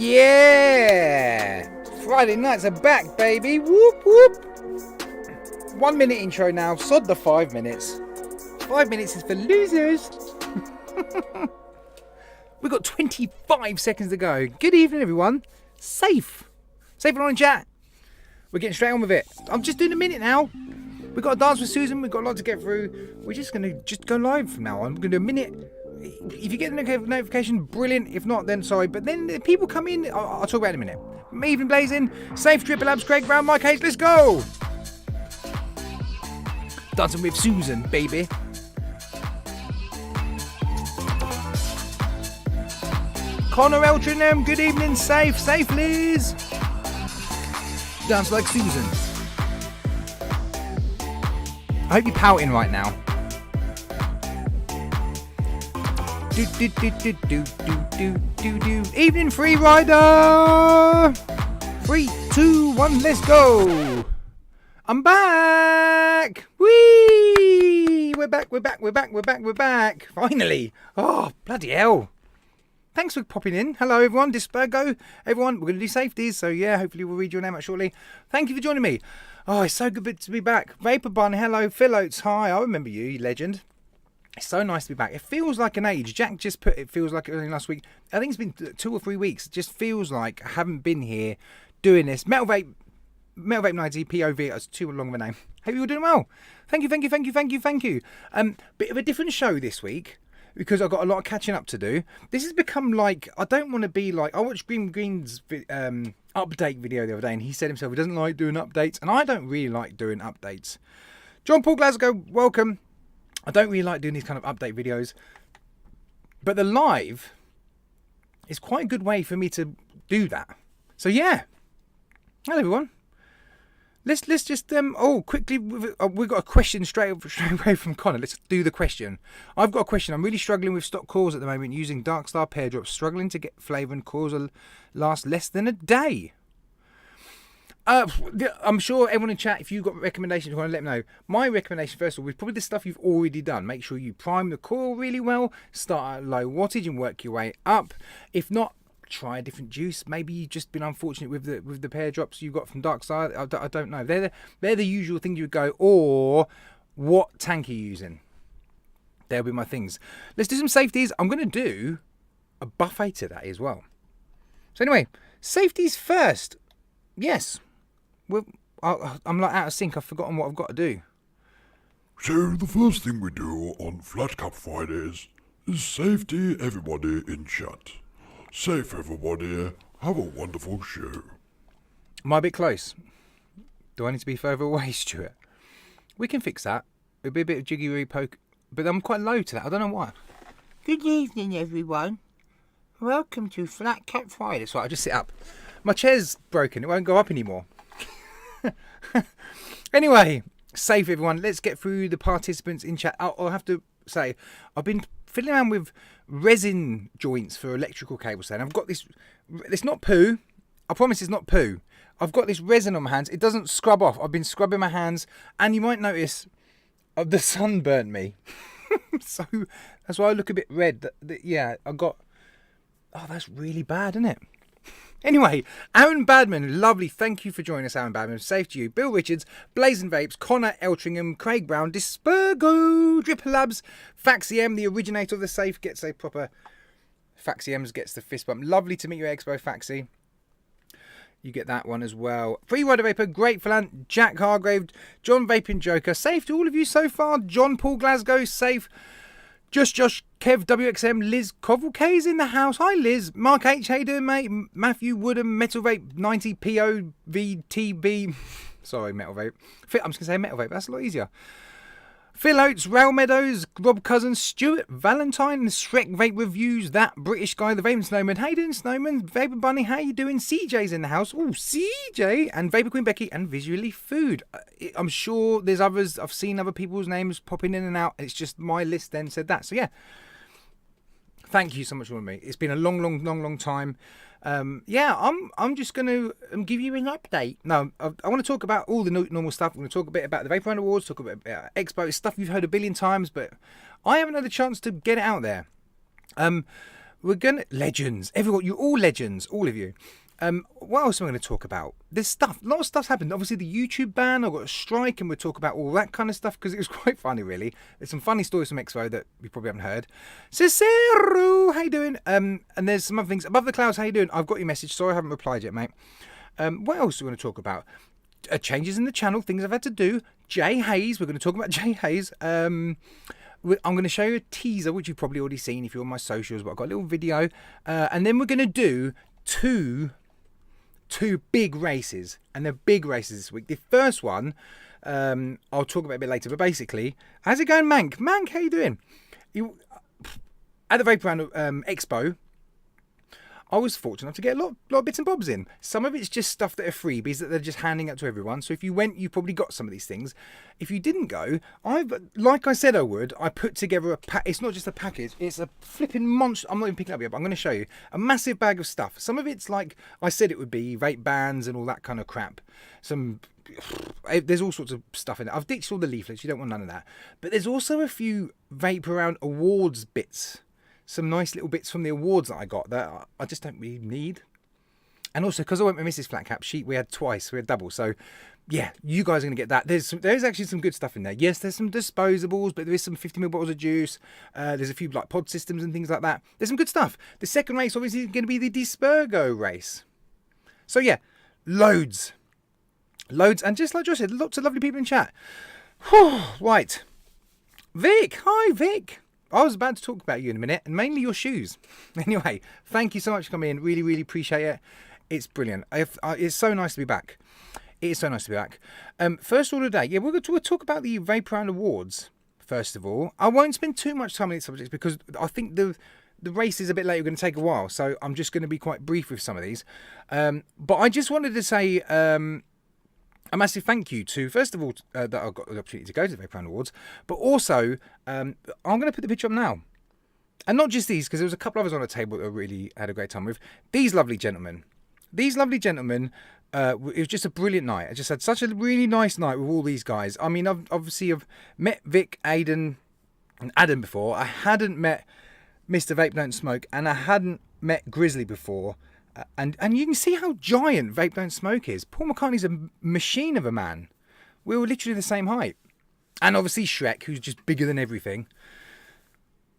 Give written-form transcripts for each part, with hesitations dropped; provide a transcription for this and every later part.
Yeah! Friday nights are back, baby. Whoop, whoop. 1 minute intro now. Sod the 5 minutes. 5 minutes is for losers. We've got 25 seconds to go. Good evening, everyone. Safe on chat. We're getting straight on with it. I'm just doing a minute now. We've got a dance with Susan. We've got a lot to get through. We're just going to go live from now on. I'm going to do a minute. If you get the notification, brilliant. If not, then sorry. But then the people come in. I'll talk about it in a minute. Evening blazing. Safe Triple Labs. Craig Brown. Mike Hayes. Let's go. Dancing with Susan, baby. Connor Eltringham. Good evening. Safe Liz. Dance like Susan. I hope you're pouting right now. Evening free rider. 3, 2, 1, let's go. I'm back. Whee! We're back. Finally. Oh, bloody hell. Thanks for popping in. Hello, everyone. Despurgo. Everyone, we're going to do safeties. So, yeah, hopefully we'll read your name out shortly. Thank you for joining me. Oh, it's so good to be back. Vapor Bun, hello. Phil Oates, hi. I remember you, you legend. It's so nice to be back. It feels like an age. Jack just put it feels like it was only last week. I think it's been 2 or 3 weeks. It just feels like I haven't been here doing this. Metal Vape 90 POV. That's too long of a name. Hope you're doing well. Thank you. Bit of a different show this week because I've got a lot of catching up to do. This has become like, I don't want to be like, I watched Green's update video the other day and he said himself he doesn't like doing updates, and I don't really like doing updates. John Paul Glasgow, welcome. I don't really like doing these kind of update videos, but the live is quite a good way for me to do that. So yeah, hello everyone. Let's just quickly. We've got a question straight away from Connor. Let's do the question. I've got a question. I'm really struggling with stock cores at the moment using Darkstar pair drops, struggling to get flavour, and cores will last less than a day. I'm sure everyone in chat, if you've got recommendations, you want to let me know. My recommendation, first of all, is probably the stuff you've already done. Make sure you prime the core really well, start at low wattage and work your way up. If not, try a different juice. Maybe you've just been unfortunate with the pair drops you got from Darkstar. I don't know. They're the usual things you would go, or what tank are you using? There'll be my things. Let's do some safeties. I'm going to do a buffet today as well. So anyway, safeties first. Yes. Well, I'm like out of sync. I've forgotten what I've got to do. So the first thing we do on Flatcap Fridays is safety everybody in chat. Safe everybody. Have a wonderful show. Am I a bit close? Do I need to be further away, Stuart? We can fix that. It'll be a bit of jiggery poke, but I'm quite low to that. I don't know why. Good evening, everyone. Welcome to Flatcap Fridays. So I'll just sit up. My chair's broken. It won't go up anymore. Anyway, safe everyone. Let's get through the participants in chat. I'll have to say, I've been fiddling around with resin joints for electrical cable stand. I've got this. It's not poo. I promise it's not poo. I've got this resin on my hands. It doesn't scrub off. I've been scrubbing my hands, and you might notice the sun burnt me. So that's why I look a bit red. Yeah, I got. Oh, that's really bad, isn't it? Anyway, Aaron Badman, lovely. Thank you for joining us, Aaron Badman. Safe to you. Bill Richards, Blazing Vapes, Connor Eltringham, Craig Brown, Despurgo, Dripper Labs, Faxiem, the originator of the safe, gets a proper. Faxiems gets the fist bump. Lovely to meet you, Expo Faxi. You get that one as well. Free Rider Vapor, Grateful Ant, Jack Hargrave, John Vaping Joker. Safe to all of you so far. John Paul Glasgow, safe. Just Josh, Kev, WXM, Liz Kovalk's in the house. Hi, Liz. Mark H, how you doing, mate? Matthew Woodham, Metal Vape 90 POVTB. Sorry, Metal Vape. I'm just going to say Metal Vape. That's a lot easier. Phil Oates, Rail Meadows, Rob Cousins, Stuart Valentine, Shrek Vape Reviews, that British guy, the Vaping Snowman. How you doing, Snowman? Vapor Bunny, how you doing? CJ's in the house. Oh, CJ. And Vapor Queen Becky and Visually Food. I'm sure there's others. I've seen other people's names popping in and out. It's just my list then said that. So, yeah. Thank you so much for me. It's been a long time. Yeah, I'm just going to give you an update. No, I want to talk about all the normal stuff. I'm going to talk a bit about the Vape Run Awards, talk a bit about Expo, stuff you've heard a billion times, but I haven't had the chance to get it out there. we're gonna legends. Everyone, you all legends, all of you. What else am I going to talk about? There's stuff. A lot of stuff's happened. Obviously, the YouTube ban. I got a strike, and we'll talk about all that kind of stuff because it was quite funny, really. There's some funny stories from Expo that you probably haven't heard. Cicero, how you doing? And there's some other things. Above the clouds, how you doing? I've got your message. Sorry, I haven't replied yet, mate. What else do we want to talk about? Changes in the channel, things I've had to do. Jay Hayes, we're going to talk about Jay Hayes. I'm going to show you a teaser, which you've probably already seen if you're on my socials, but I've got a little video. And then we're going to do two big races, and they're big races this week. The first one, I'll talk about a bit later, but basically, how's it going, Mank? Mank, how you doing? At the Vape Expo, I was fortunate enough to get a lot of bits and bobs in. Some of it's just stuff that are freebies that they're just handing out to everyone. So if you went, you probably got some of these things. If you didn't go, like I said I would, I put together a pack. It's not just a package, it's a flipping monster. I'm not even picking it up yet, but I'm going to show you. A massive bag of stuff. Some of it's like I said it would be, vape bans and all that kind of crap. There's all sorts of stuff in it. I've ditched all the leaflets, you don't want none of that. But there's also a few Vape Around awards bits. Some nice little bits from the awards that I got that I just don't really need. And also, because I went with Mrs. Flatcap, we had twice, we had double. So, yeah, you guys are going to get that. There's actually some good stuff in there. Yes, there's some disposables, but there is some 50ml bottles of juice. There's a few like pod systems and things like that. There's some good stuff. The second race, obviously, is going to be the Despurgo race. So, yeah, loads. And just like Josh said, lots of lovely people in chat. Right. Vic. Hi, Vic. I was about to talk about you in a minute, and mainly your shoes. Anyway, thank you so much for coming in. Really, really appreciate it. It's brilliant. It's so nice to be back. It is so nice to be back. First order today, yeah, we'll talk about the Vape Round Awards, first of all. I won't spend too much time on these subjects because I think the race is a bit late. We're going to take a while, so I'm just going to be quite brief with some of these. But I just wanted to say a massive thank you to, first of all, that I got the opportunity to go to the Vape Round Awards, but also, I'm going to put the picture up now. And not just these, because there was a couple others on the table that I really had a great time with. These lovely gentlemen. It was just a brilliant night. I just had such a really nice night with all these guys. I mean, I've met Vic, Aidan, and Adam before. I hadn't met Mr. Vape Don't Smoke, and I hadn't met Grizzly before. And you can see how giant Vape Don't Smoke is. Paul McCartney's a machine of a man. We were literally the same height. And obviously Shrek, who's just bigger than everything.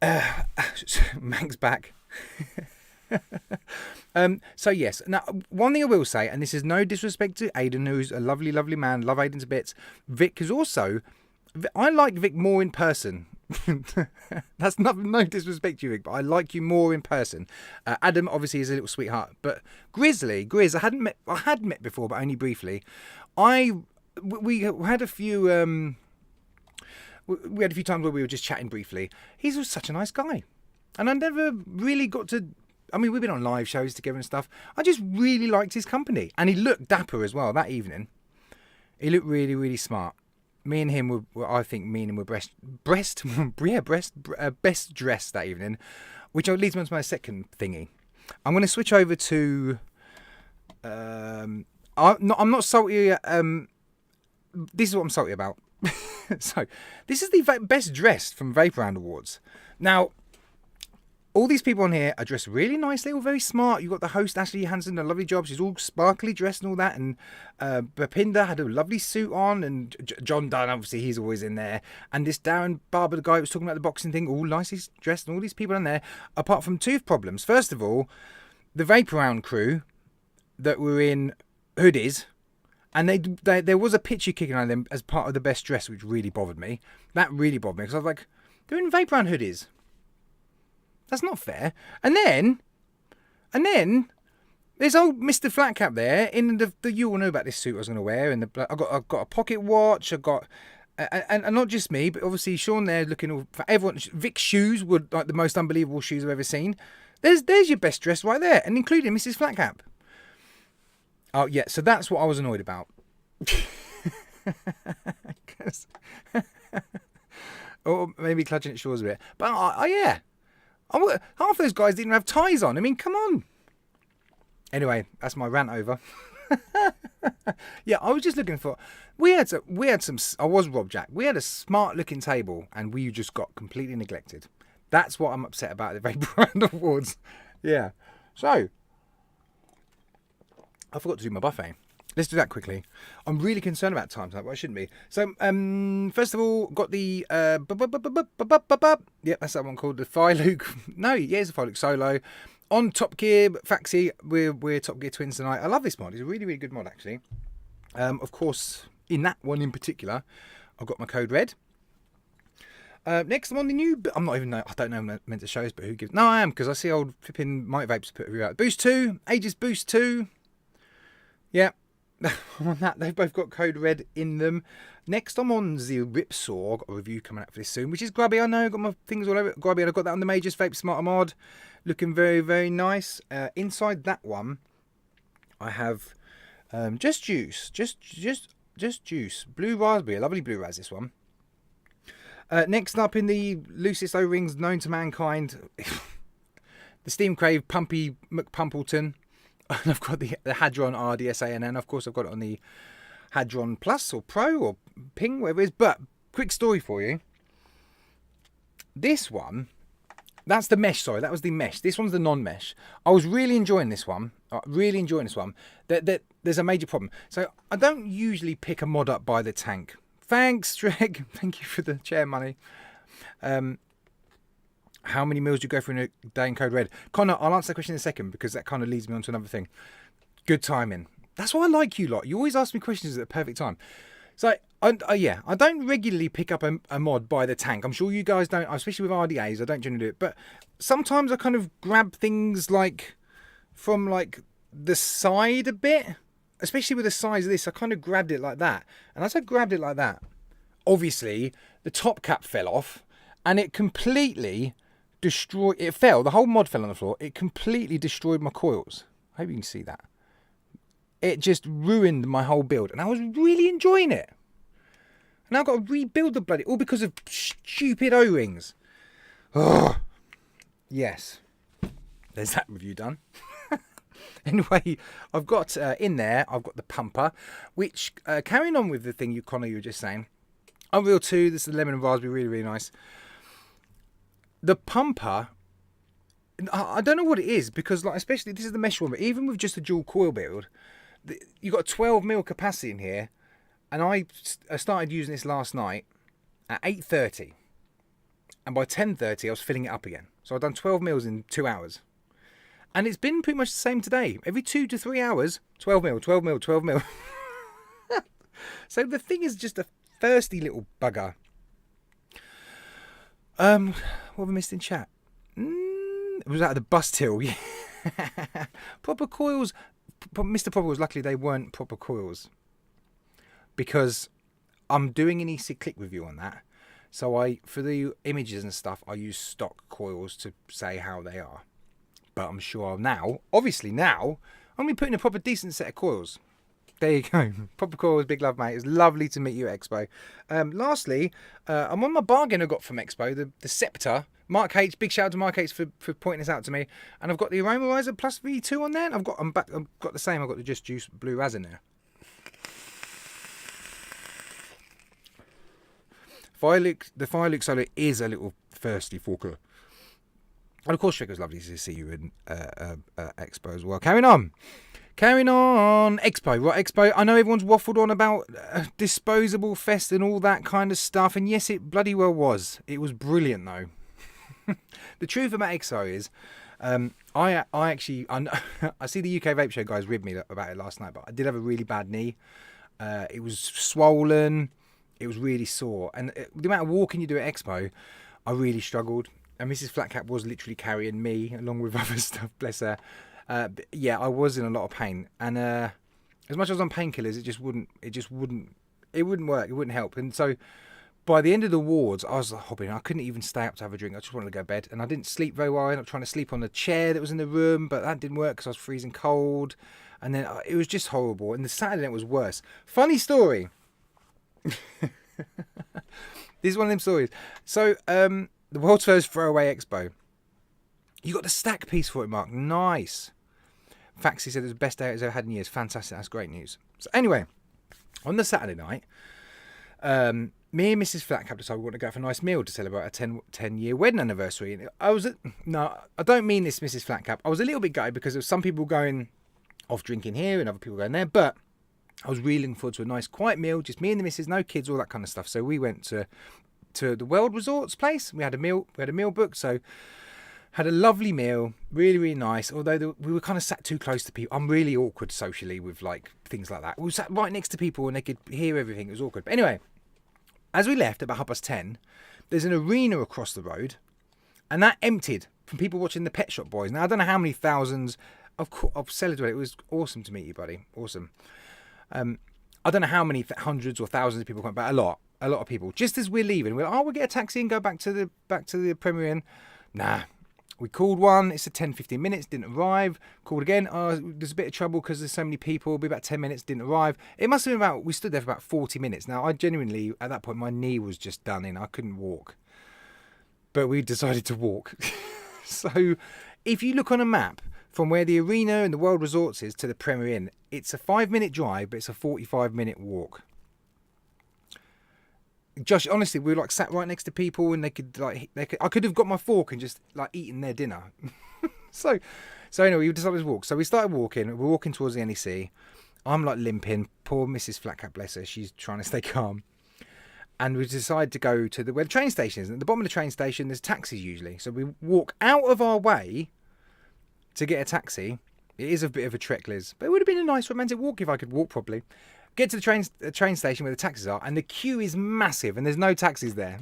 Mank's back. So yes, now one thing I will say, and this is no disrespect to Aidan, who's a lovely, lovely man. Love Aidan to bits. Vic is also... I like Vic more in person. That's no disrespect to you, Vic, but I like you more in person. Adam obviously is a little sweetheart, but Grizz I had met before, but only briefly. We had a few we had a few times where we were just chatting briefly. He's such a nice guy, and I never really got to. I mean, we've been on live shows together and stuff. I just really liked his company, and he looked dapper as well that evening. He looked really, really smart. Me and him were best dressed that evening, which leads me on to my second thingy. I'm going to switch over to. I'm not salty. This is what I'm salty about. So, this is the best dressed from Vape Round Awards. Now, all these people on here are dressed really nicely, all very smart. You've got the host, Ashley Hansen, a lovely job. She's all sparkly dressed and all that. And Bapinda had a lovely suit on. And John Dunn, obviously, he's always in there. And this Darren Barber, the guy who was talking about the boxing thing, all nicely dressed. And all these people in there, apart from two problems. First of all, the Vape Round crew that were in hoodies. And there was a picture kicking on them as part of the best dress, which really bothered me. That really bothered me. Because I was like, they're in Vape Round hoodies. That's not fair. And then there's old Mr. Flatcap there in the you all know about this suit I was going to wear, and I've got a pocket watch. I got and not just me, but obviously Sean there looking all for everyone. Vic's shoes were like the most unbelievable shoes I've ever seen. There's your best dress right there, and including Mrs. Flatcap. Oh yeah, so that's what I was annoyed about. Or maybe clutching at Shaw's a bit, but yeah. Half those guys didn't have ties on. I mean, come on. Anyway, that's my rant over. Yeah, I was just looking for. We had some. I was Rob Jack. We had a smart looking table, and we just got completely neglected. That's what I'm upset about the Vape Brand Awards. Yeah. So, I forgot to do my buffet. Let's do that quickly. I'm really concerned about time tonight, but I shouldn't be. So, first of all, got the yep, that's that one called the Filuke. No, yeah, it's a Filuke Solo on Top Gear. Faxi, we're Top Gear twins tonight. I love this mod. It's a really, really good mod actually. Of course, in that one in particular, I've got my code red. Next, I'm on the new. I don't know. I'm meant to show this, but who gives? No, I am because I see old flipping Might Vapes put a review out. Boost 2, Aegis Boost 2. Yeah. On that, they've both got code red in them. Next, I'm on the Ripsaw. Got a review coming out for this soon, which is grubby. I know, got my fingers all over it. Grubby, and I've got that on the Majors Vape Smarter mod. Looking very, very nice. Inside that one, I have just juice. Just juice. Blue raspberry. A lovely blue raz, this one. Next up in the loosest O-rings known to mankind, the Steam Crave Pumpy McPumpleton. And I've got the Hadron RDSA, and then of course I've got it on the Hadron Plus or Pro or Ping, whatever it is. But quick story for you. This one, that's the mesh. Sorry, that was the mesh. This one's the non-mesh. I was really enjoying this one. There's a major problem. So I don't usually pick a mod up by the tank. Thanks, Shrek. Thank you for the chair money. How many meals do you go through in a day in code red? Connor, I'll answer that question in a second because that kind of leads me on to another thing. Good timing. That's why I like you lot. You always ask me questions at the perfect time. So, I don't regularly pick up a mod by the tank. I'm sure you guys don't, especially with RDAs. I don't generally do it. But sometimes I kind of grab things like from like the side a bit. Especially with the size of this, I kind of grabbed it like that. And as I grabbed it like that, obviously the top cap fell off and it completely destroyed. It fell. The whole mod fell on the floor. It completely destroyed my coils. I hope you can see that. It just ruined my whole build. And I was really enjoying it. And now I've got to rebuild the bloody... all because of stupid O-rings. Oh, yes. There's that review done. Anyway, I've got in there, I've got the pumper, which, carrying on with the thing Connor, you were just saying, Unreal 2, this is the lemon and raspberry, really, really nice. The pumper, I don't know what it is, because like especially, this is the mesh one, but even with just a dual coil build, you've got 12 mil capacity in here, and I started using this last night at 8:30, and by 10:30 I was filling it up again. So I've done 12 mils in 2 hours. And it's been pretty much the same today. Every 2 to 3 hours, 12 mil, 12 mil, 12 mil. So the thing is just a thirsty little bugger. What have I missed in chat? It was out of the bus till. Yeah. Proper coils. Mr. Proper was luckily they weren't proper coils. Because I'm doing an eClick review on that. So for the images and stuff, I use stock coils to say how they are. But I'm sure now, obviously now, I'm going to be putting a proper decent set of coils. There you go. Proper coils, big love, mate. It's lovely to meet you at Expo. Lastly, I'm on my bargain I got from Expo, the Scepter. Mark H, big shout out to Mark H for pointing this out to me. And I've got the Aromarizer Plus V2 on there. I've got the same. I've got the Just Juice Blue Raz in there. The Fireluke Solo is a little thirsty forker. And of course, Shrek, it was lovely to see you in Expo as well. Carrying on, Expo, right? Expo. I know everyone's waffled on about Disposable Fest and all that kind of stuff, and yes, it bloody well was. It was brilliant, though. The truth about Expo is, I see the UK Vape Show guys ribbed me about it last night, but I did have a really bad knee. It was swollen. It was really sore, and the amount of walking you do at Expo, I really struggled. And Mrs. Flatcap was literally carrying me along with other stuff, bless her. Yeah, I was in a lot of pain. And as much as I was on painkillers, it wouldn't work. It wouldn't help. And so by the end of the wards, I was hobbling. I couldn't even stay up to have a drink. I just wanted to go to bed. And I didn't sleep very well. I ended up trying to sleep on the chair that was in the room, but that didn't work because I was freezing cold. And then it was just horrible. And the Saturday night was worse. Funny story. This is one of them stories. So, the world's first throwaway Expo. You got the stack piece for it, Mark. Nice. Faxi said it was the best day it's ever had in years. Fantastic. That's great news. So anyway, on the Saturday night, me and Mrs. Flatcap decided we want to go for a nice meal to celebrate a 10-year wedding anniversary. And no, I don't mean this, Mrs. Flatcap. I was a little bit gutted because there was some people going off drinking here and other people going there, but I was really looking forward to a nice quiet meal, just me and the missus, no kids, all that kind of stuff. So we went to the World Resorts place. We had a meal booked, so had a lovely meal, really, really nice. Although we were kind of sat too close to people. I'm really awkward socially with like things like that. We sat right next to people and they could hear everything. It was awkward. But anyway, as we left about 10:30, there's an arena across the road, and that emptied from people watching the Pet Shop Boys. Now I don't know how many thousands of celebrated. It was awesome to meet you, buddy. Awesome. I don't know how many hundreds or thousands of people went, but a lot of people. Just as we're leaving, we'll get a taxi and go back to the Premier Inn. Nah, we called one. It's a 10-15 minutes. Didn't arrive. Called again. Oh, there's a bit of trouble because there's so many people. It'll be about 10 minutes. Didn't arrive. It must have been we stood there for about 40 minutes. Now I genuinely at that point my knee was just done in. I couldn't walk, but we decided to walk. So if you look on a map, from where the arena and the World Resorts is to the Premier Inn, it's a 5-minute drive, but it's a 45-minute walk. Josh, honestly, we were like sat right next to people, and I could have got my fork and just like eaten their dinner. so anyway, we decided to walk. So we started walking. We're walking towards the NEC. I'm like limping. Poor Mrs. Flatcap, bless her. She's trying to stay calm. And we decided to go to where the train station is. And at the bottom of the train station, there's taxis usually. So we walk out of our way to get a taxi. It is a bit of a trek, Liz, but it would have been a nice romantic walk if I could walk properly. Get to the train station where the taxis are, and the queue is massive, and there's no taxis there.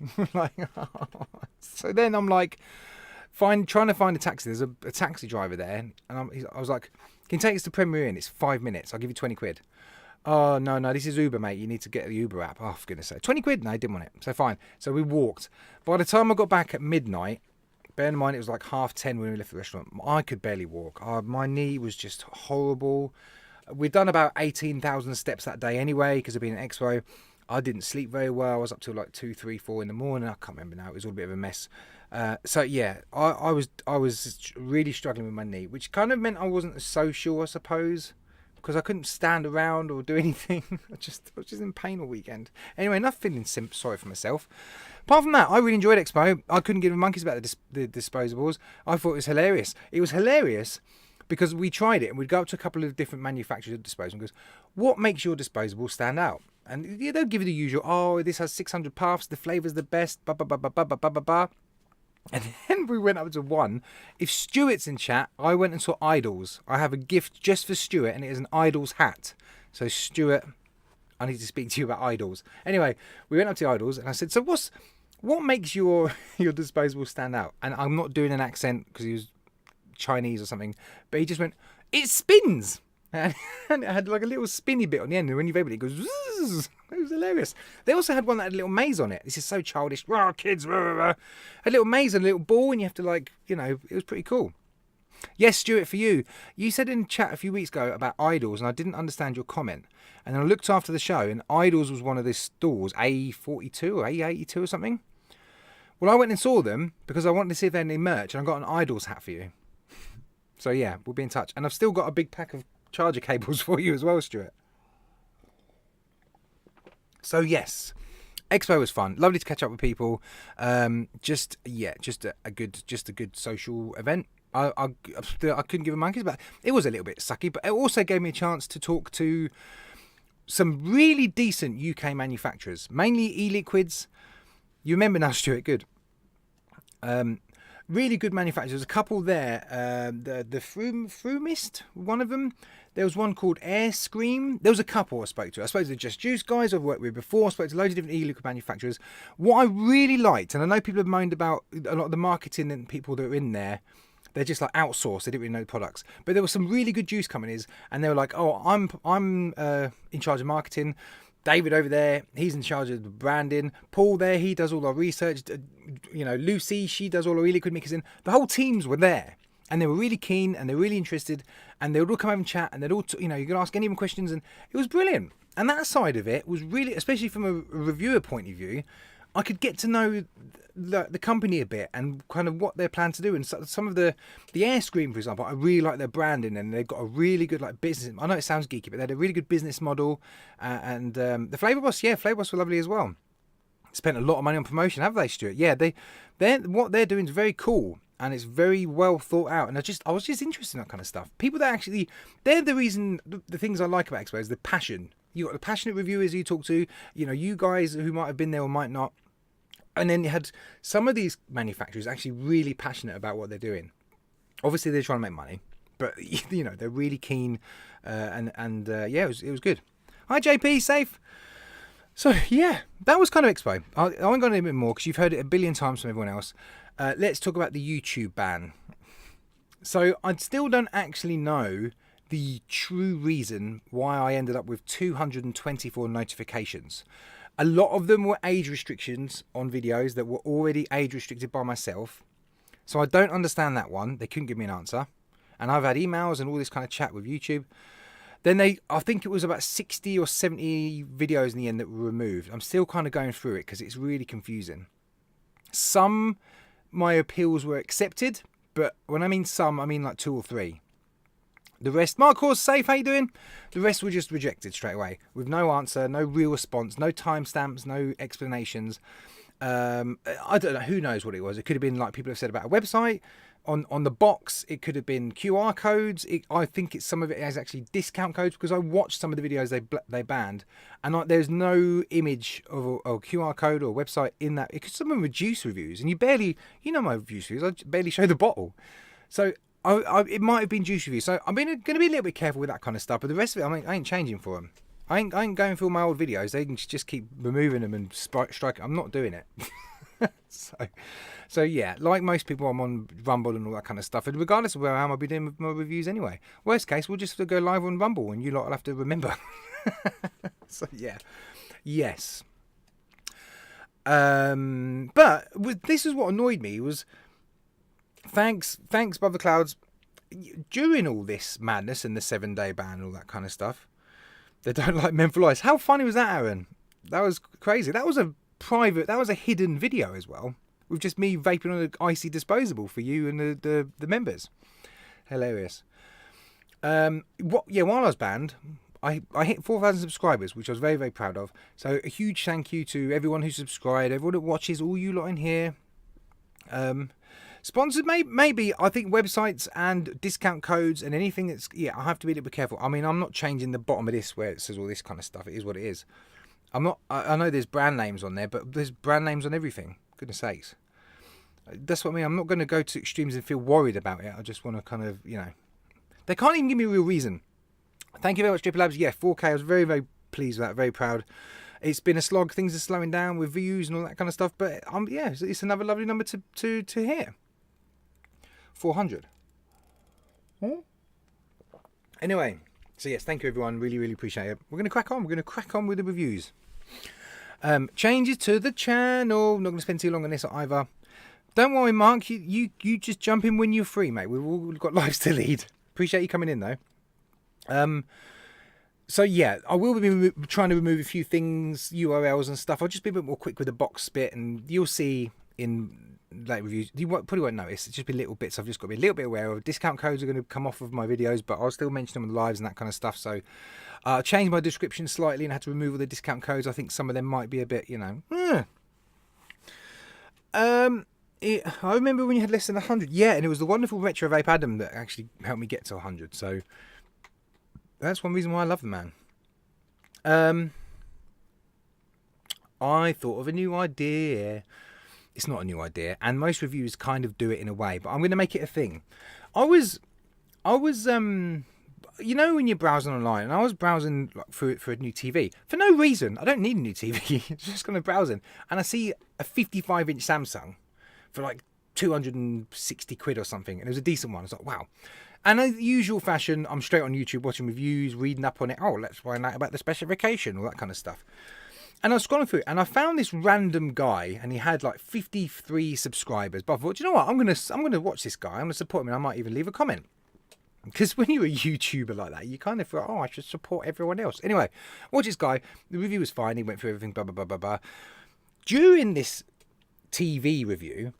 So then I'm like, trying to find a taxi. There's a taxi driver there, and I was like, "Can you take us to Premier Inn? It's 5 minutes. I'll give you 20 quid." Oh no, this is Uber, mate. You need to get the Uber app. Oh, for goodness sake, 20 quid? No, I didn't want it. So fine. So we walked. By the time I got back at midnight. Bear in mind, it was like 10:30 when we left the restaurant. I could barely walk. My knee was just horrible. We'd done about 18,000 steps that day anyway because of being at Expo. I didn't sleep very well. I was up till like 2, 3, 4 in the morning. I can't remember now. It was all a bit of a mess. So yeah, I was really struggling with my knee, which kind of meant I wasn't as social, I suppose, because I couldn't stand around or do anything. I was just in pain all weekend. Anyway, enough feeling sorry for myself. Apart from that, I really enjoyed Expo. I couldn't give a monkeys about the disposables. I thought it was hilarious. It was hilarious because we tried it and we'd go up to a couple of different manufacturers of disposables and goes, what makes your disposable stand out? And yeah, they'll give you the usual, oh, this has 600 puffs, the flavour's the best, blah, blah, blah, blah, blah, blah, blah, blah. And then we went up to one. If Stuart's in chat, I went and saw Idols. I have a gift just for Stuart, and it is an Idols hat. So Stuart, I need to speak to you about Idols. Anyway, we went up to Idols, and I said, so what makes your disposable stand out? And I'm not doing an accent because he was Chinese or something, but he just went, it spins. And it had like a little spinny bit on the end, and when you vape it, it goes zzz. It was hilarious. They also had one that had a little maze on it. This is so childish. Rah, kids, rah, rah, rah. A little maze and a little ball, and you have to it was pretty cool. Yes, Stuart, for you. You said in chat a few weeks ago about Idols, and I didn't understand your comment. And then I looked after the show, and Idols was one of the stores, A42 or A82 or something. Well, I went and saw them because I wanted to see if they had any merch, and I got an Idols hat for you. So yeah, we'll be in touch. And I've still got a big pack of charger cables for you as well, Stuart. So yes, Expo was fun. Lovely to catch up with people. Just a good social event. I couldn't give a monkey's about it. It was a little bit sucky, but it also gave me a chance to talk to some really decent UK manufacturers, mainly e-liquids. You remember now, Stuart? Good. Really good manufacturers. A couple there. The Frumist, one of them. There was one called Air Scream. There was a couple I spoke to. I spoke to the Just Juice guys I've worked with before. I spoke to loads of different e-liquid manufacturers. What I really liked, and I know people have moaned about a lot of the marketing and people that are in there, they're just like outsourced. They didn't really know the products. But there were some really good juice companies, and they were like, "Oh, I'm in charge of marketing. David over there, he's in charge of the branding. Paul there, he does all our research. Lucy, she does all our e-liquid mixing. The whole teams were there, and they were really keen, and they were really interested, and they would all come over and chat, and they'd all, you could ask any of them questions, and it was brilliant. And that side of it was really, especially from a reviewer point of view, I could get to know the company a bit and kind of what they're planning to do. And some of the Air Scream, for example, I really like their branding, and they've got a really good business. I know it sounds geeky, but they had a really good business model. And the Flavour Boss, Flavour Boss were lovely as well. spent a lot of money on promotion, have they, Stuart? Yeah, what they're doing is very cool. And it's very well thought out. And I was just interested in that kind of stuff. People that actually, they're the reason, the things I like about Expo is the passion. You got the passionate reviewers you talk to, you know, you guys who might have been there or might not. And then you had some of these manufacturers actually really passionate about what they're doing. Obviously, they're trying to make money, but, you know, they're really keen. Yeah, it was good. Hi, JP, safe. So, yeah, that was kind of Expo. I won't go into a bit more because you've heard it a billion times from everyone else. Let's talk about the YouTube ban. So I still don't actually know the true reason why I ended up with 224 notifications. A lot of them were age restrictions on videos that were already age restricted by myself. So I don't understand that one. They couldn't give me an answer. And I've had emails and all this kind of chat with YouTube. Then I think it was about 60 or 70 videos in the end that were removed. I'm still kind of going through it because it's really confusing. Some my appeals were accepted, but when I mean some, I mean like 2 or 3. The rest, Marcos, safe, how you doing? The rest were just rejected straight away with no answer, no real response, no timestamps, no explanations. I don't know, who knows what it was. It could have been like people have said about a website. On the box, it could have been QR codes. I think some of it has actually discount codes because I watched some of the videos they banned, and there's no image of a QR code or a website in that. Because some of them were juice reviews, and you know my juice reviews, I barely show the bottle. So it might have been juice reviews. So I'm going to be a little bit careful with that kind of stuff. But the rest of it, I ain't changing for them. I ain't going through my old videos. They can just keep removing them and strike. I'm not doing it. So yeah, like most people, I'm on Rumble and all that kind of stuff. And regardless of where I am, I'll be doing my reviews anyway. Worst case, we'll just go live on Rumble and you lot will have to remember. So yeah, yes. But this is what annoyed me was, thanks Brother Clouds, during all this madness and the 7-day ban and all that kind of stuff, they don't like men for lice. How funny was that, Aaron? That was crazy. That was a hidden video as well, with just me vaping on an icy disposable for you and the members. Hilarious. While I was banned, I hit 4,000 subscribers, which I was very, very proud of. So a huge thank you to everyone who subscribed, everyone that watches, all you lot in here. Sponsored, maybe. I think websites and discount codes and anything that's... Yeah, I have to be a little bit careful. I mean, I'm not changing the bottom of this where it says all this kind of stuff. It is what it is. I'm not... I know there's brand names on there, but there's brand names on everything. Goodness sakes. That's what I mean. I'm not going to go to extremes and feel worried about it. I just want to kind of, you know... They can't even give me a real reason. Thank you very much, Triple Labs. Yeah, 4K. I was very, very pleased with that. Very proud. It's been a slog. Things are slowing down with views and all that kind of stuff. But yeah, it's another lovely number to hear. 400. Anyway, so yes, thank you everyone. Really, really appreciate it. We're going to crack on. We're going to crack on with the reviews. Changes to the channel. Not going to spend too long on this either. Don't worry, Mark. You just jump in when you're free, mate. We've all got lives to lead. Appreciate you coming in though. So yeah, I will be trying to remove a few things, URLs and stuff. I'll just be a bit more quick with the box bit, and you'll see in late reviews. You probably won't notice. It's just be little bits I've just got to be a little bit aware of. Discount codes are going to come off of my videos, but I'll still mention them on the lives and that kind of stuff. So I changed my description slightly and had to remove all the discount codes. I think some of them might be a bit, you know. I remember when you had less than 100. Yeah, and it was the wonderful Retro Vape Adam that actually helped me get to 100. So that's one reason why I love the man. I thought of a new idea. It's not a new idea, and most reviews kind of do it in a way, but I'm going to make it a thing. I was, you know, when you're browsing online, and I was browsing for a new TV for no reason. I don't need a new TV. Just kind of browsing, and I see a 55-inch Samsung for like 260 quid or something, and it was a decent one. I was like, wow. And as usual fashion, I'm straight on YouTube watching reviews, reading up on it. Oh, let's find out about the specification, all that kind of stuff. And I was scrolling through it, and I found this random guy, and he had like 53 subscribers. But I thought, you know what? I'm gonna watch this guy. I'm gonna support him, and I might even leave a comment. Because when you're a YouTuber like that, you kind of feel, oh, I should support everyone else. Anyway, watch this guy. The review was fine. He went through everything, blah blah blah blah blah. During this TV review,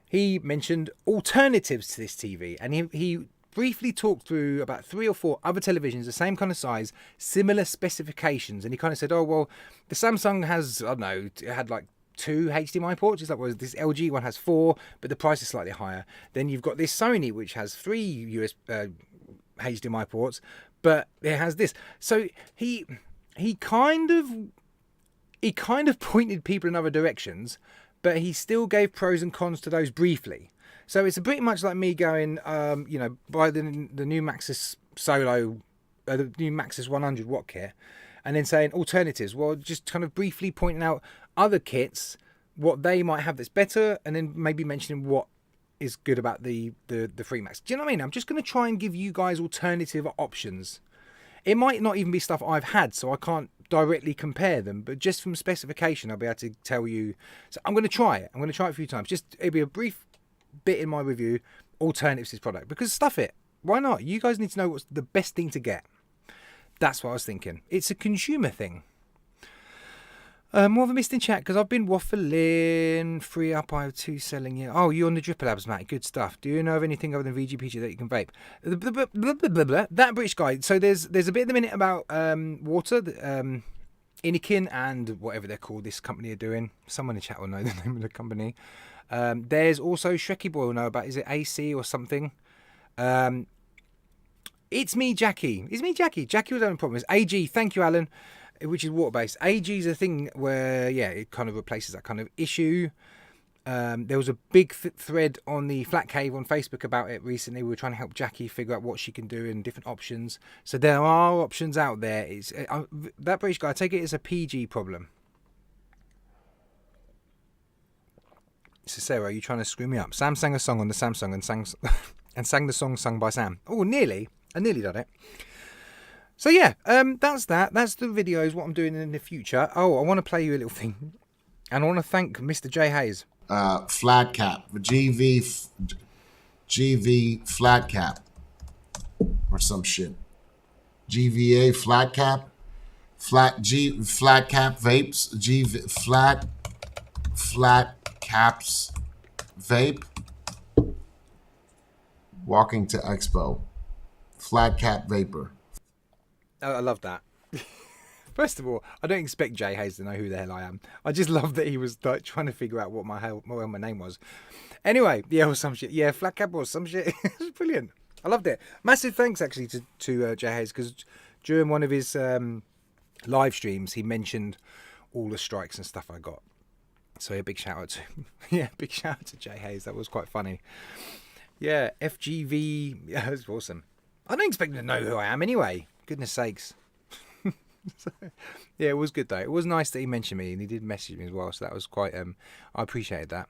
he mentioned alternatives to this TV, and he briefly talked through about 3 or 4 other televisions, the same kind of size, similar specifications, and he kind of said, oh, well, the Samsung has, I don't know, it had like 2 HDMI ports. It's like, well, this LG one has 4, but the price is slightly higher. Then you've got this Sony, which has 3 HDMI ports, but it has this. So he kind of pointed people in other directions, but he still gave pros and cons to those briefly. So it's pretty much like me going, buy the new Maxis Solo, the new Maxis 100 watt kit, and then saying alternatives. Well, just kind of briefly pointing out other kits, what they might have that's better, and then maybe mentioning what is good about the Freemax. Do you know what I mean? I'm just going to try and give you guys alternative options. It might not even be stuff I've had, so I can't directly compare them, but just from specification, I'll be able to tell you. So I'm going to try it. I'm going to try it a few times. It'll be a brief bit in my review, alternatives to this product, because stuff it. Why not? You guys need to know what's the best thing to get. That's what I was thinking. It's a consumer thing. More of a missed in chat because I've been waffling. Free up, I have 2 selling you. Oh, you're on the Dripper Labs, Matt. Good stuff. Do you know of anything other than VGPG that you can vape? That British guy. So there's a bit at the minute about water. Inikin and whatever they're called, this company are doing. Someone in the chat will know the name of the company. There's also Shreky Boy will know about. Is it AC or something? It's me, Jackie. It's me, Jackie. Jackie was having a problem. It's AG. Thank you, Alan. Which is water-based. AG is a thing where, it kind of replaces that kind of issue. There was a big thread on the Flat Cave on Facebook about it recently. We were trying to help Jackie figure out what she can do and different options. So there are options out there. That British guy, I take it as a PG problem. So Sarah, are you trying to screw me up? Sam sang a song on the Samsung and sang the song sung by Sam. Oh, nearly. I nearly done it. So yeah, that's that. That's the videos, what I'm doing in the future. Oh, I want to play you a little thing. And I want to thank Mr. J. Hayes. Flatcap. GV Flatcap. Or some shit. GVA Flatcap. Flatcap Vapes. Flat Caps Vape. Walking to Expo. Flatcap Vapor. I love that. First of all, I don't expect Jay Hayes to know who the hell I am. I just love that he was like, trying to figure out what my name was. Anyway, or some shit. Yeah, Flat Cap or some shit. It was brilliant. I loved it. Massive thanks actually to Jay Hayes, because during one of his live streams, he mentioned all the strikes and stuff I got. So a big shout out to big shout out to Jay Hayes. That was quite funny. Yeah, FGV. Yeah, it was awesome. I don't expect him to know who I am anyway. Goodness sakes. So, yeah, it was good though. It was nice that he mentioned me, and he did message me as well, so that was quite I appreciated that.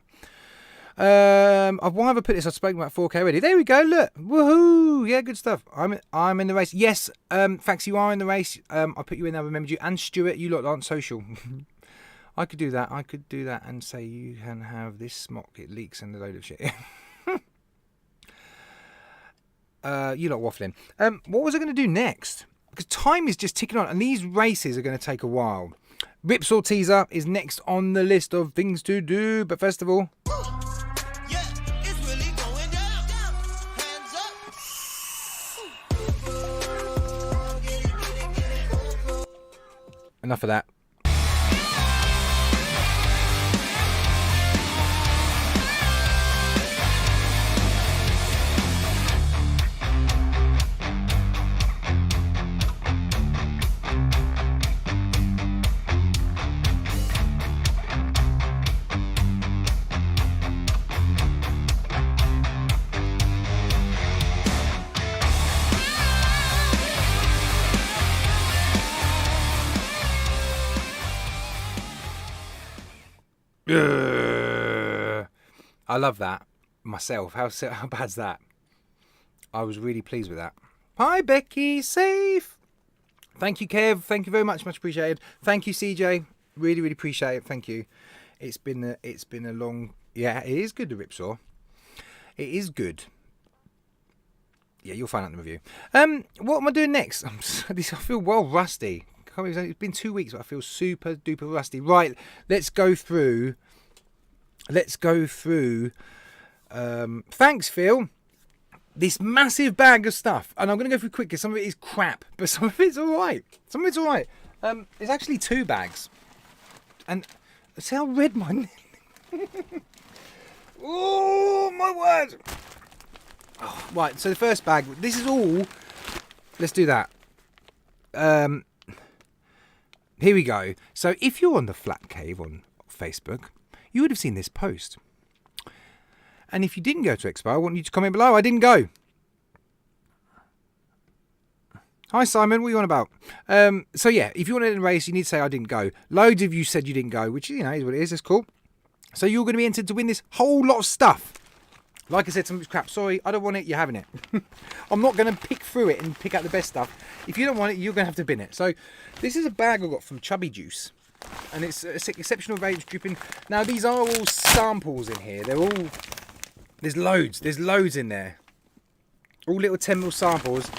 Why have I put this? I've spoken about 4K already. There we go, look. Woohoo! Yeah, good stuff. I'm in the race. Yes, Fax, you are in the race. I put you in, I remembered you. And Stuart, you lot aren't social. I could do that. I could do that and say you can have this smock, it leaks and a load of shit. You lot waffling. What was I going to do next? Because time is just ticking on, and these races are going to take a while. Ripsaw teaser is next on the list of things to do, but first of all, Yeah, it's really going down. Hands up. enough of that. I love that myself. How bad's that? I was really pleased with that. Hi Becky, safe. Thank you Kev. Thank you very much. Much appreciated. Thank you CJ. Really, really appreciate it. Thank you. It's been a long. Yeah, it is good, the Ripsaw. It is good. Yeah, you'll find out in the review. What am I doing next? I feel well rusty. It's been 2 weeks, but I feel super duper rusty. Right, let's go through. Thanks, Phil. this massive bag of stuff, and I'm going to go through quickly. Some of it is crap, but some of it's all right. Some of it's all right. It's actually 2 bags, and see how red mine. Oh my word! Oh, right, so the first bag. This is all. Let's do that. Here we go. So if you're on the Flat Cave on Facebook, you would have seen this post. And if you didn't go to Expo, I want you to comment below. I didn't go. Hi Simon, what are you on about? So yeah, if you want to enter a race, you need to say I didn't go. Loads of you said you didn't go, which is what it is. It's cool. So you're going to be entered to win this whole lot of stuff. Like I said, some of it's crap. Sorry, I don't want it. You're having it. I'm not going to pick through it and pick out the best stuff. If you don't want it, you're going to have to bin it. So this is a bag I got from Chubby Juice. And it's exceptional vapes dripping. Now these are all samples in here. They're all... There's loads in there. All little 10ml samples.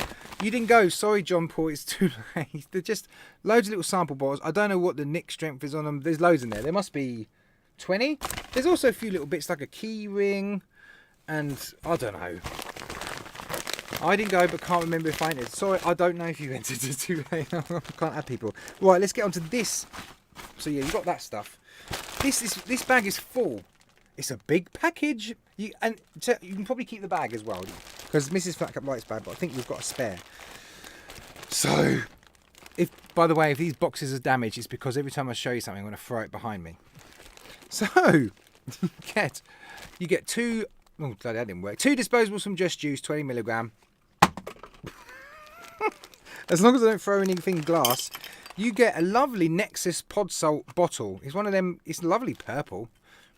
You didn't go. Sorry, John Paul. It's too late. They're just loads of little sample bottles. I don't know what the nick strength is on them. There's loads in there. There must be 20. There's also a few little bits like a key ring. And I don't know. I didn't go, but can't remember if I entered. Sorry, I don't know if you entered it too late. I can't add people. Right, let's get on to this. So yeah, you've got that stuff. This bag is full. It's a big package. You can probably keep the bag as well, because Mrs. Flatcap likes bag, but I think we've got a spare. So, by the way, if these boxes are damaged, it's because every time I show you something, I'm going to throw it behind me. So, you get 2. Oh, that didn't work. 2 disposables from Just Juice, 20mg. As long as I don't throw anything glass, you get a lovely Nexus Pod Salt bottle. It's one of them. It's lovely purple.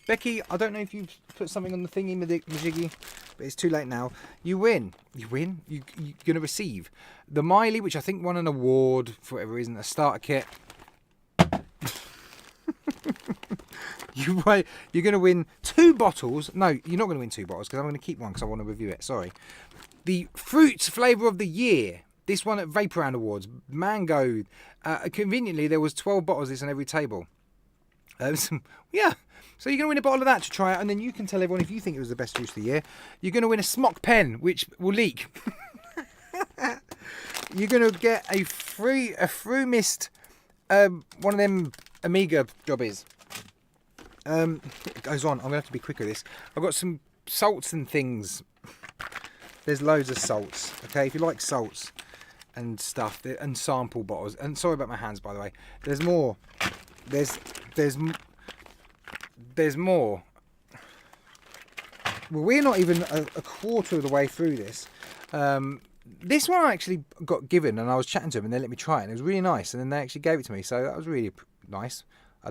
Becky, I don't know if you put something on the thingy, majiggy, but it's too late now. You win. You're going to receive the Miley, which I think won an award for whatever reason, a starter kit. You're going to win 2 bottles. No, you're not going to win 2 bottles because I'm going to keep one because I want to review it. Sorry. The Fruits Flavour of the Year. This one at Vape Round Awards. Mango. Conveniently, there was 12 bottles of this on every table. Yeah. So you're going to win a bottle of that to try it, and then you can tell everyone if you think it was the best juice of the year. You're going to win a Smock pen, which will leak. You're going to get a free mist, one of them Amiga jobbies. It goes on. I'm going to have to be quick with this. I've got some salts and things. There's loads of salts. Okay, if you like salts and stuff, and sample bottles. And sorry about my hands, by the way. There's more. There's more. Well, we're not even a quarter of the way through this. This one I actually got given, and I was chatting to them, and they let me try it, and it was really nice. And then they actually gave it to me, so that was really nice.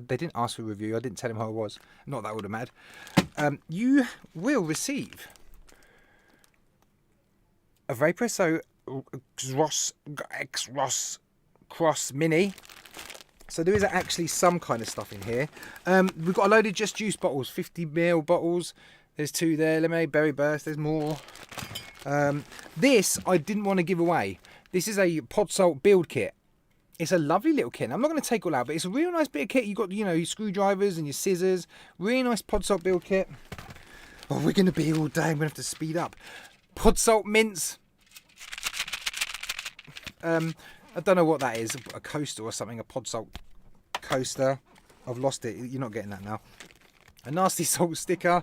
They didn't ask for a review. I didn't tell them how it was. Not that I would have mad. You will receive a Vaperesso Cross Mini. So there is actually some kind of stuff in here. We've got a load of Just Juice bottles, 50ml bottles. There's 2 there. Lemonade, Berry Burst. There's more. This I didn't want to give away. This is a Pod Salt build kit. It's a lovely little kit. I'm not going to take all out, but it's a real nice bit of kit. You've got, your screwdrivers and your scissors. Really nice Pod Salt build kit. Oh, we're going to be all day. I'm going to have to speed up. Pod Salt mints. I don't know what that is. A coaster or something. A Pod Salt coaster. I've lost it. You're not getting that now. A nasty salt sticker.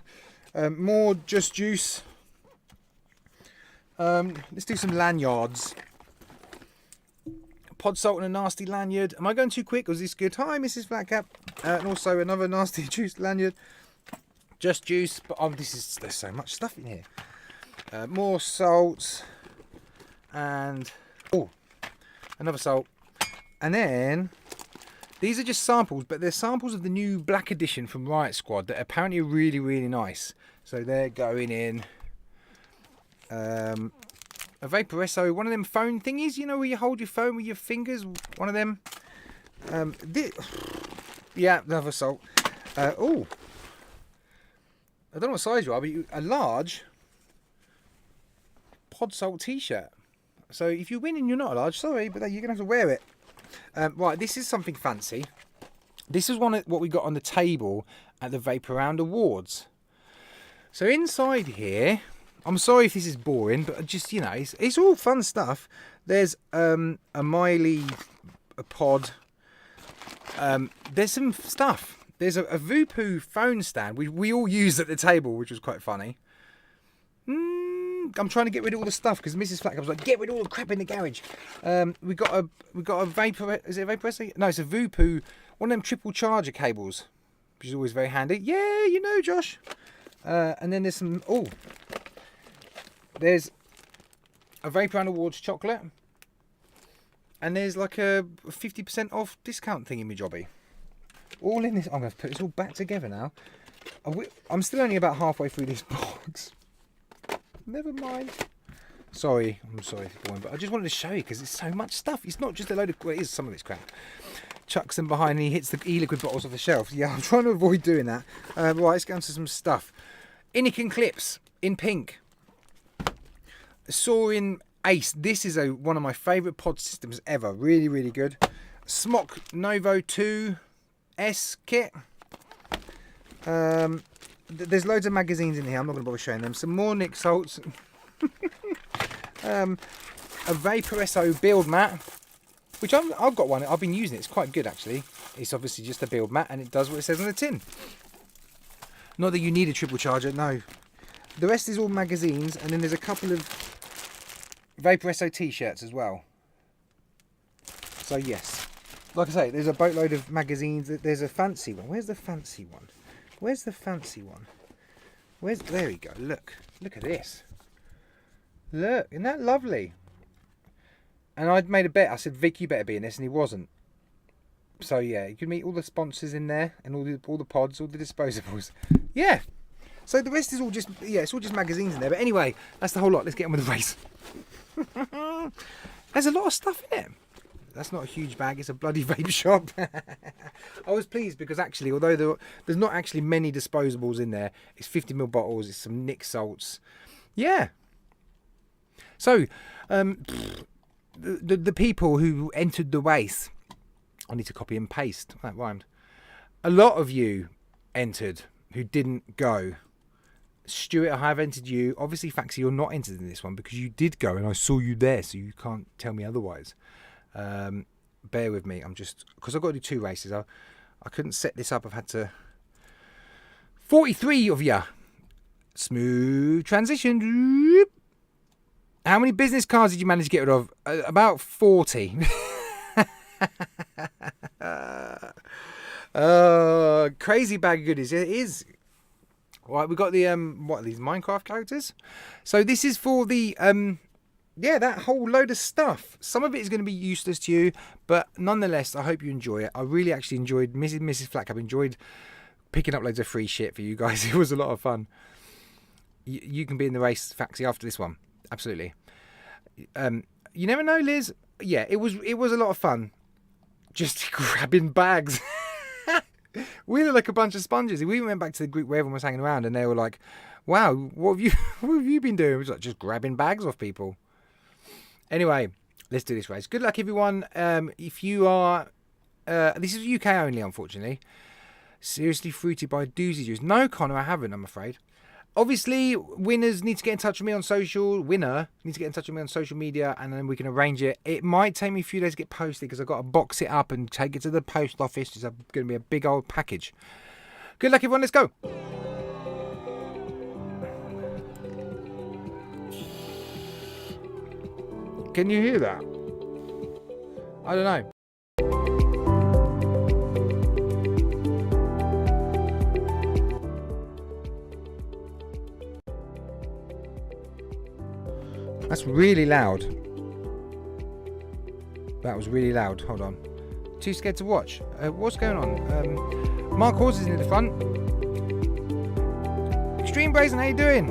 More Just Juice. Let's do some lanyards. Pod Salt and a nasty lanyard. Am I going too quick? Was this good? Hi, Mrs. Flatcap. And also another nasty juice lanyard. Just Juice. But there's so much stuff in here. More salts. And another salt. And then these are just samples, but they're samples of the new Black Edition from Riot Squad that apparently are really, really nice. So they're going in. A Vaperesso, one of them phone thingies, where you hold your phone with your fingers, one of them. Yeah, another salt. I don't know what size you are, but a large Pod Salt t-shirt. So if you win and you're not a large, sorry, but you're going to have to wear it. Right, this is something fancy. This is what we got on the table at the Vape Round Awards. So inside here, I'm sorry if this is boring, but just, you know, it's all fun stuff. There's a Miley pod. There's some stuff. There's a Voopoo phone stand we all used at the table, which was quite funny. I'm trying to get rid of all the stuff because Mrs. Flatcap was like, get rid of all the crap in the garage. We got a Vapor. Is it a Vapor? No, it's a Voopoo. One of them triple charger cables, which is always very handy. Yeah, you know, Josh. And then there's some. Oh, there's a Vapor Awards chocolate, and there's like a 50% off discount thing in my jobby. All in this. I'm going to put this all back together now. I'm still only about halfway through this box. Never mind. Sorry, I'm sorry for boring, but I just wanted to show you because it's so much stuff. It's not just a load of. Well, it is some of it's crap. Chucks them behind and he hits the e-liquid bottles off the shelf. Yeah, I'm trying to avoid doing that. Right, let's get on to some stuff. Inikin clips in pink. Soaring Ace. This is one of my favourite pod systems ever. Really, really good. Smock Novo 2S kit. There's loads of magazines in here. I'm not going to bother showing them. Some more Nick Salts. A Vapor SO build mat, which I've got one. I've been using it. It's quite good actually. It's obviously just a build mat and it does what it says on the tin. Not that you need a triple charger, no. The rest is all magazines, and then there's a couple of Vapor SO t-shirts as well. So yes, like I say, there's a boatload of magazines. There's a fancy one. Where's the fancy one? Where's the fancy one? There we go. Look at this. Look, isn't that lovely? And I'd made a bet. I said, Vic, you better be in this, and he wasn't. So yeah, you can meet all the sponsors in there, and all the pods, all the disposables. Yeah. So the rest is all just, yeah, it's all just magazines in there. But anyway, that's the whole lot. Let's get on with the race. There's a lot of stuff in it. That's not a huge bag. It's a bloody vape shop. I was pleased because actually, although there's not actually many disposables in there, it's 50ml bottles. It's some Nick Salts. Yeah. So, the people who entered the race, I need to copy and paste. That rhymed. A lot of you entered who didn't go. Stuart, I have entered you. Obviously, Faxi, you're not entered in this one because you did go and I saw you there, so you can't tell me otherwise. Bear with me. I'm just, because I've got to do 2 races. I couldn't set this up. I've had to. 43 of you. Smooth transition. How many business cards did you manage to get rid of? About 40. Crazy bag of goodies. It is. Right, we got the what are these Minecraft characters? So this is for the yeah, that whole load of stuff. Some of it is going to be useless to you, but nonetheless, I hope you enjoy it. I really actually enjoyed Mrs. Flatcap enjoyed picking up loads of free shit for you guys. It was a lot of fun. You can be in the race, Faxi, after this one. Absolutely. You never know, Liz. Yeah, it was a lot of fun. Just grabbing bags. We look like a bunch of sponges. We went back to the group where everyone was hanging around, and they were like, "Wow, what have you been doing?" It was like just grabbing bags off people. Anyway, let's do this race. Good luck, everyone. If you are, this is UK only, unfortunately. Seriously fruited by doozy juice. No, Connor, I haven't. I'm afraid. Obviously, winners need to get in touch with me on social. Winner needs to get in touch with me on social media, and then we can arrange it. It might take me a few days to get posted because I've got to box it up and take it to the post office. It's going to be a big old package. Good luck, everyone. Let's go. Can you hear that? I don't know. That's really loud. That was really loud. Hold on. Too scared to watch. What's going on? Mark Hawes is in the front. Extreme Brazen, how you doing?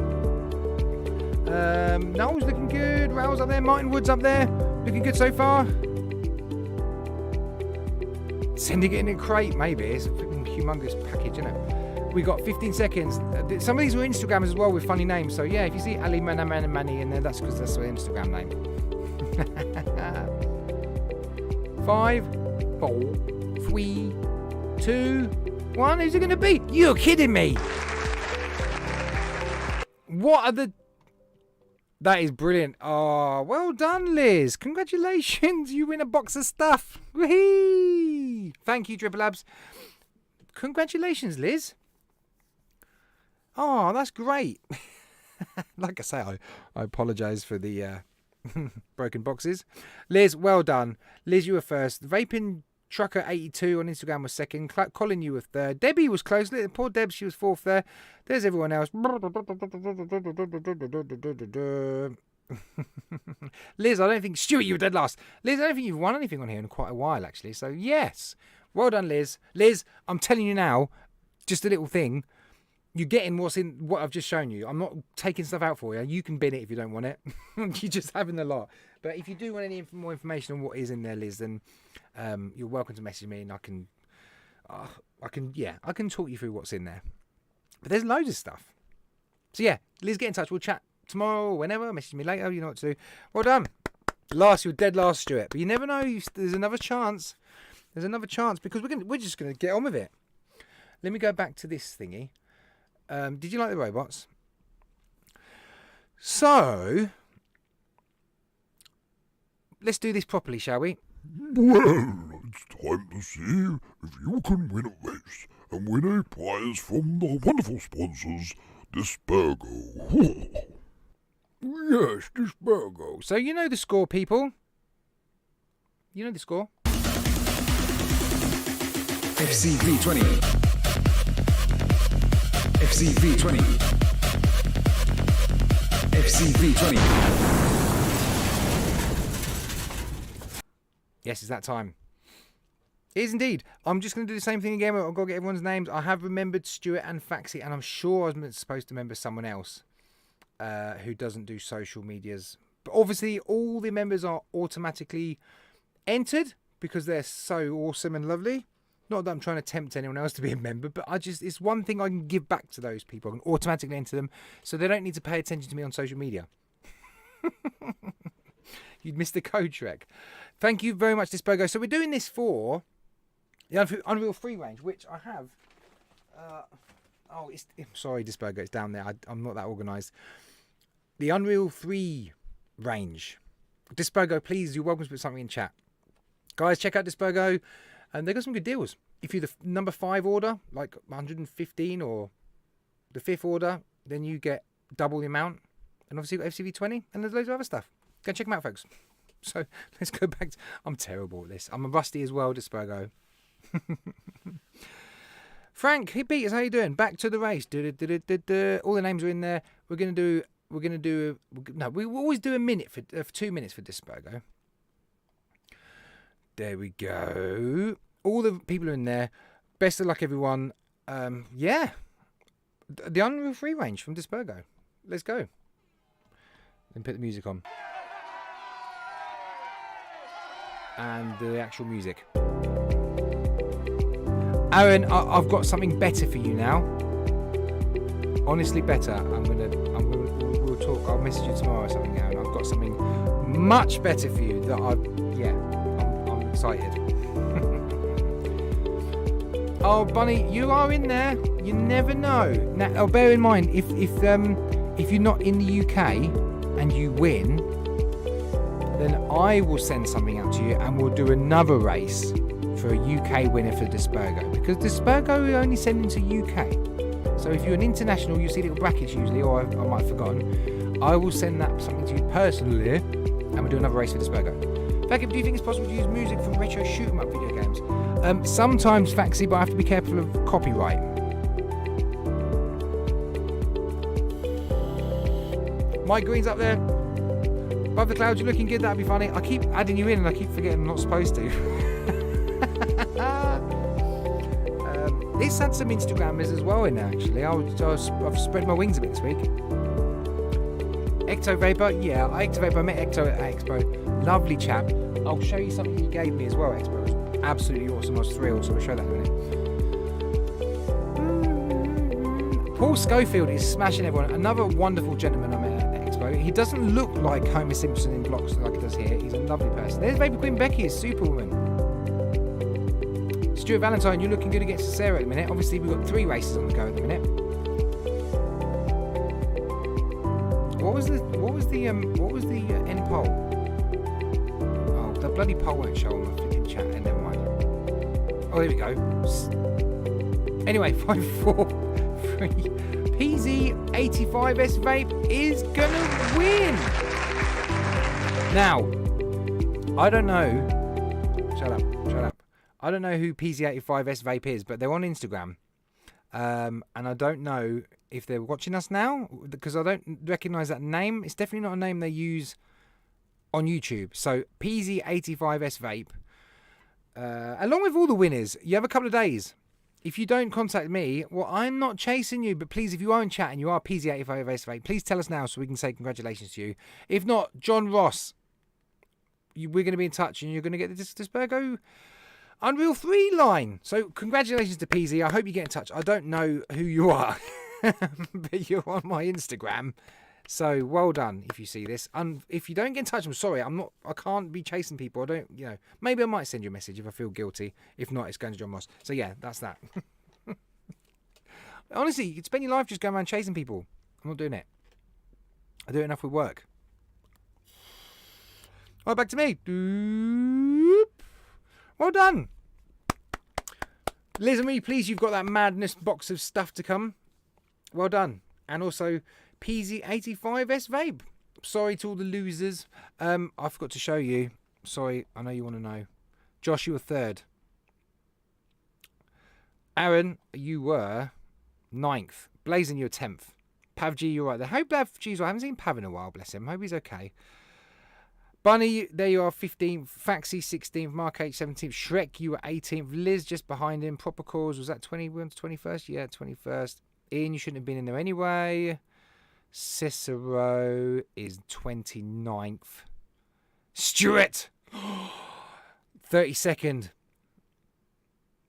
Noel's looking good. Raoul's up there. Martin Wood's up there. Looking good so far. Sending it in a crate, maybe. It's a freaking humongous package, isn't it? We got 15 seconds. Some of these were Instagram as well with funny names. So yeah, if you see Ali Manamani in there, that's because that's their Instagram name. 5, 4, 3, 2, 1. Who's it going to be? You're kidding me. What are the... That is brilliant. Oh, well done, Liz. Congratulations. You win a box of stuff. Whee! Thank you, Triple Labs. Congratulations, Liz. Oh, that's great. Like I say, I apologise for the broken boxes. Liz, well done. Liz, you were first. Vaping Trucker 82 on Instagram was second. Colin, you were third. Debbie was close. Poor Deb, she was fourth there. There's everyone else. Liz, I don't think... Stuart, you were dead last. Liz, I don't think you've won anything on here in quite a while, actually. So, yes. Well done, Liz. Liz, I'm telling you now, just a little thing. You're getting what's in what I've just shown you. I'm not taking stuff out for you. You can bin it if you don't want it. You're just having a lot. But if you do want any more information on what is in there, Liz, then you're welcome to message me, and I can talk you through what's in there. But there's loads of stuff. So yeah, Liz, get in touch. We'll chat tomorrow or whenever. Message me later. You know what to do. Well done. Last, you're dead last, Stuart. But you never know. There's another chance. There's another chance because we're just gonna get on with it. Let me go back to this thingy. Did you like the robots? So, let's do this properly, shall we? Well, it's time to see if you can win a race and win a prize from the wonderful sponsors, Despurgo. Yes, Despurgo. So you know the score, people. You know the score. FCV20. FCV20. FCV20. Yes, it's that time. It is indeed. I'm just going to do the same thing again. I've got to get everyone's names. I have remembered Stuart and Faxi, and I'm sure I was supposed to remember someone else who doesn't do social medias. But obviously, all the members are automatically entered because they're so awesome and lovely. Not that I'm trying to tempt anyone else to be a member, but it's one thing I can give back to those people. I can automatically enter them so they don't need to pay attention to me on social media. You'd miss the code, Shrek. Thank you very much, Despurgo. So we're doing this for the Unreal Free range, which I have. Sorry, Despurgo, it's down there. I'm not that organised. The Unreal 3 range. Despurgo, please, you're welcome to put something in chat. Guys, check out Despurgo. And they got some good deals. If you're the number 5 order, like 115, or the 5th order, then you get double the amount. And obviously you've got FCV20, and there's loads of other stuff. Go check them out, folks. So let's go back to... I'm terrible at this. I'm a rusty as well, Despurgo. Frank, hey Peters, how you doing? Back to the race. All the names are in there. We always do a minute for 2 minutes for Despurgo. There we go. All the people are in there. Best of luck, everyone. Yeah. The Unreal Free range from Despurgo. Let's go. Then put the music on. And the actual music. Aaron, I've got something better for you now. Honestly, better. We'll talk. I'll message you tomorrow or something, Aaron. I've got something much better for you that I'm excited. Oh, Bunny, you are in there. You never know. Now, bear in mind, if you're not in the UK and you win, then I will send something out to you, and we'll do another race for a UK winner for Despurgo, because Despurgo are only sending to UK. So if you're an international, you see little brackets usually, or I might have forgotten. I will send that something to you personally, and we'll do another race for Despurgo. Faxi, do you think it's possible to use music from retro shoot 'em up video games? Sometimes, Faxi, but I have to be careful of copyright. Mike Green's up there. Above the clouds, you're looking good. That'd be funny. I keep adding you in, and I keep forgetting I'm not supposed to. This had some Instagrammers as well in there, actually. I've spread my wings a bit this week. Ecto Vapor, yeah, Ecto Vapor. I met Ecto at Expo. Lovely chap. I'll show you something he gave me as well at Expo. It was absolutely awesome. I was thrilled, so I'll show that in a minute. Paul Schofield is smashing everyone. Another wonderful gentleman I met at Expo. He doesn't look like Homer Simpson in blocks like he does here. He's a lovely person. There's Vapor Queen Becky, is Superwoman. Stuart Valentine, you're looking good against Sarah at the minute. Obviously, we've got 3 races on the go at the minute. What was the end poll? Oh, the bloody poll won't show on my flipping chat. And never mind. Oh, here we go. Anyway, 543. PZ85S Vape is gonna win. Now, I don't know. Shut up. I don't know who PZ85S Vape is, but they're on Instagram. And I don't know if they're watching us now because I don't recognise that name. It's definitely not a name they use on YouTube. So PZ85S Vape, along with all the winners, you have a couple of days. If you don't contact me, well, I'm not chasing you, but please, if you are in chat and you are PZ85S Vape, please tell us now so we can say congratulations to you. If not, John Ross, we're going to be in touch and you're going to get the Despurgo Unreal 3 line. So congratulations to PZ. I hope you get in touch. I don't know who you are, but you're on my Instagram. So well done if you see this. If you don't get in touch, I'm sorry. I can't be chasing people. I don't, maybe I might send you a message if I feel guilty. If not, it's going to John Ross. So yeah, that's that. Honestly, you could spend your life just going around chasing people. I'm not doing it. I do it enough with work. All right, back to me. Doop. Well done. Liz, I'm really pleased you've got that madness box of stuff to come. Well done. And also PZ85S Vape. Sorry to all the losers. I forgot to show you. Sorry, I know you want to know. Josh, you were third. Aaron, you were 9th. Blazing, you were 10th. PavG, you're right there. Hope PavG's right. I haven't seen Pav in a while, bless him. Hope he's okay. Bunny, there you are, 15th. Faxi, 16th. Mark H, 17th. Shrek, you were 18th. Liz, just behind him. Proper Cause, was that 21st? Yeah, 21st. Ian, you shouldn't have been in there anyway. Cicero is 29th. Stuart! 32nd.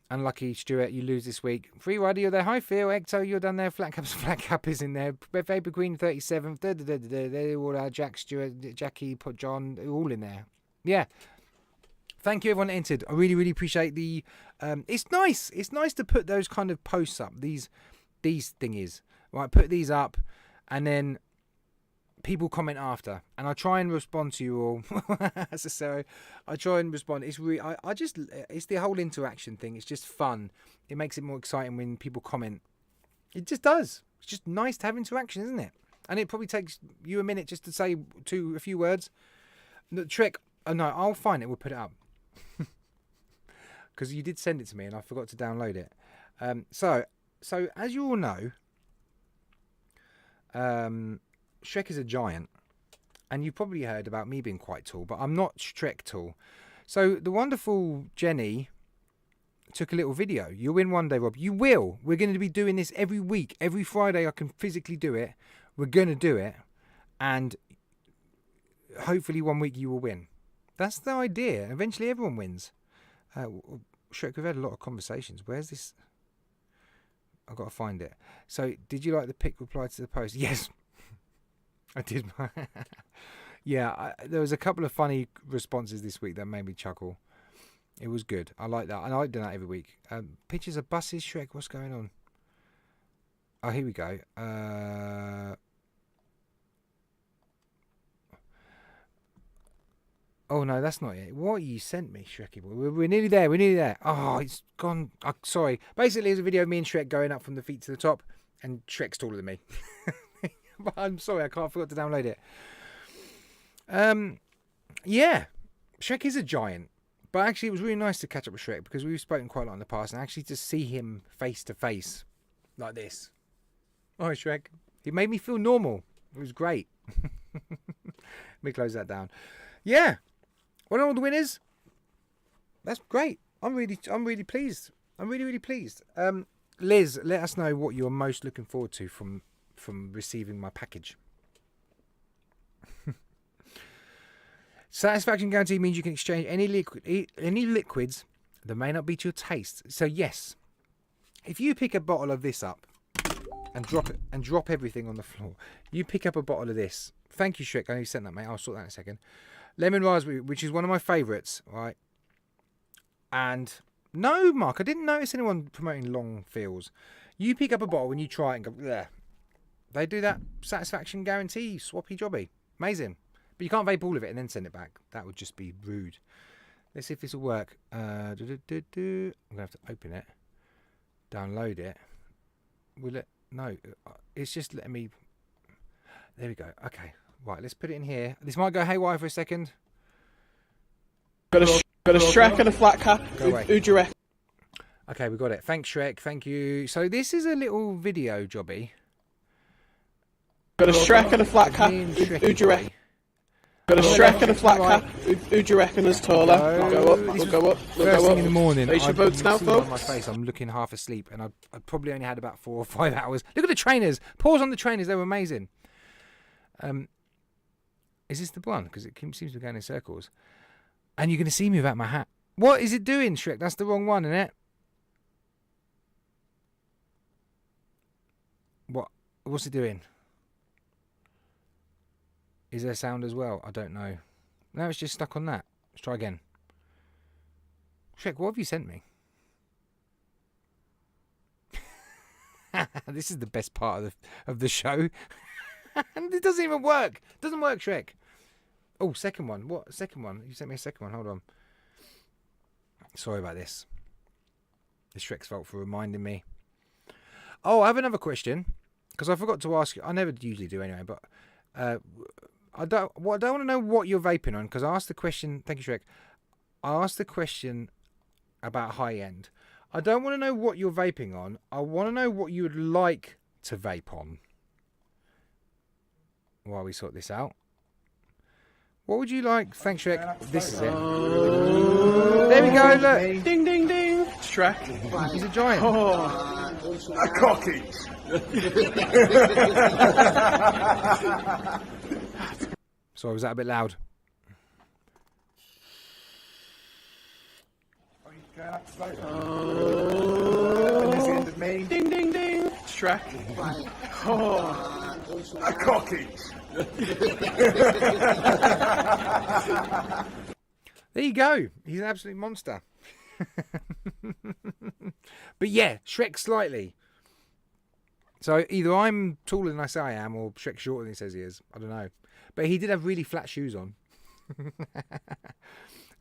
Unlucky, Stuart, you lose this week. Free Rider, you're there. Hi, Phil. Ecto, you're down there. Flatcap is in there. Vapor Queen, 37th. They're all Jack, Stuart, Jackie, put John, all in there. Yeah. Thank you, everyone that entered. I really, really appreciate the... it's nice. It's nice to put those kind of posts up. These thingies. Right, put these up, and then people comment after, and I try and respond to you all. So I try and respond. It's really, it's the whole interaction thing. It's just fun. It makes it more exciting when people comment. It just does. It's just nice to have interaction, isn't it? And it probably takes you a minute just to say a few words. The trick, no, I'll find it. We'll put it up because you did send it to me, and I forgot to download it. So as you all know, Shrek is a giant, and you've probably heard about me being quite tall, but I'm not Shrek tall. So the wonderful Jenny took a little video. You'll win one day, Rob. You will. We're going to be doing this every week. Every Friday I can physically do it. We're going to do it, and hopefully one week you will win. That's the idea. Eventually everyone wins. Shrek, we've had a lot of conversations. Where's this? I've got to find it. So, did you like the pic reply to the post? Yes, I did. Yeah, there was a couple of funny responses this week that made me chuckle. It was good. I like that. And I like doing that every week. Pictures of buses, Shrek. What's going on? Oh, here we go. Oh, no, that's not it. What you sent me, Shreky boy. We're nearly there. We're nearly there. Oh, it's gone. Sorry. Basically, it's a video of me and Shrek going up from the feet to the top, and Shrek's taller than me. But I'm sorry, I forgot to download it. Yeah, Shrek is a giant. But actually, it was really nice to catch up with Shrek because we've spoken quite a lot in the past, and actually to see him face to face like this. Oh, Shrek. He made me feel normal. It was great. Let me close that down. Yeah. What are all the winners? That's great. I'm really pleased. I'm really pleased. Liz, let us know what you're most looking forward to from receiving my package. Satisfaction guarantee means you can exchange any liquids that may not be to your taste. So yes, if you pick a bottle of this up and drop everything on the floor, you pick up a bottle of this. Thank you, Shrek. I know you sent that, mate. I'll sort that in a second. Lemon raspberry, which is one of my favourites, right? And no, Mark, I didn't notice anyone promoting long feels. You pick up a bottle and you try it and go, bleh. They do that satisfaction guarantee, swappy jobby. Amazing. But you can't vape all of it and then send it back. That would just be rude. Let's see if this will work. I'm going to have to open it. Download it. Will it? No. It's just letting me... There we go. Okay. Right, let's put it in here. This might go haywire for a second. Got a Shrek and a flat cap. Go away. Who do you reckon? Okay, we got it. Thanks, Shrek. Thank you. So this is a little video jobby. Got a Shrek and a flat cap. Me and Who Shrekky do you reckon? boy. Got a Shrek and a flat Right. cap. Who do you reckon is taller? No. We'll go up. This We'll was go up. We'll First go thing up. in the morning, Place your I've votes been now, seeing on my folks. face. I'm looking half asleep, and I probably only had about 4 or 5 hours. Look at the trainers. Pause on the trainers. They were amazing. Is this the one? Because it seems to be going in circles. And you're going to see me without my hat. What is it doing, Shrek? That's the wrong one, isn't it? What's it doing? Is there sound as well? I don't know. No, it's just stuck on that. Let's try again. Shrek, what have you sent me? This is the best part of the show. And it doesn't even work. It doesn't work, Shrek. Oh, second one. What? Second one? You sent me a second one. Hold on. Sorry about this. It's Shrek's fault for reminding me. Oh, I have another question. Because I forgot to ask you. I never usually do anyway, but I don't want to know what you're vaping on, because I asked the question. Thank you, Shrek. I asked the question about high end. I don't want to know what you're vaping on. I want to know what you would like to vape on. While we sort this out. What would you like? Thanks, Shrek. This is it. There we go. Look, Ding, ding, ding. Shrek. he's a giant. A cocky. Sorry, was that a bit loud? Ding, ding, ding. Shrek. A cocky. There you go. He's an absolute monster. But yeah, Shrek slightly. So either I'm taller than I say I am, or Shrek's shorter than he says he is. I don't know. But he did have really flat shoes on.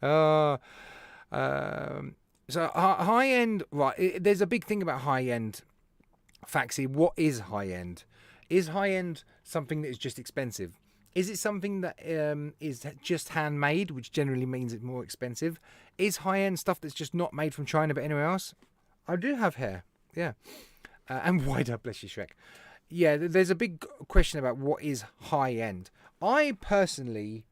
So high end, right? There's a big thing about high end. Faxi, what is high end? Is high end something that is just expensive? Is it something that is just handmade, which generally means it's more expensive? Is high end stuff that's just not made from China but anywhere else? I do have hair, yeah, and wider. Bless you, Shrek. Yeah, there's a big question about what is high end. I personally,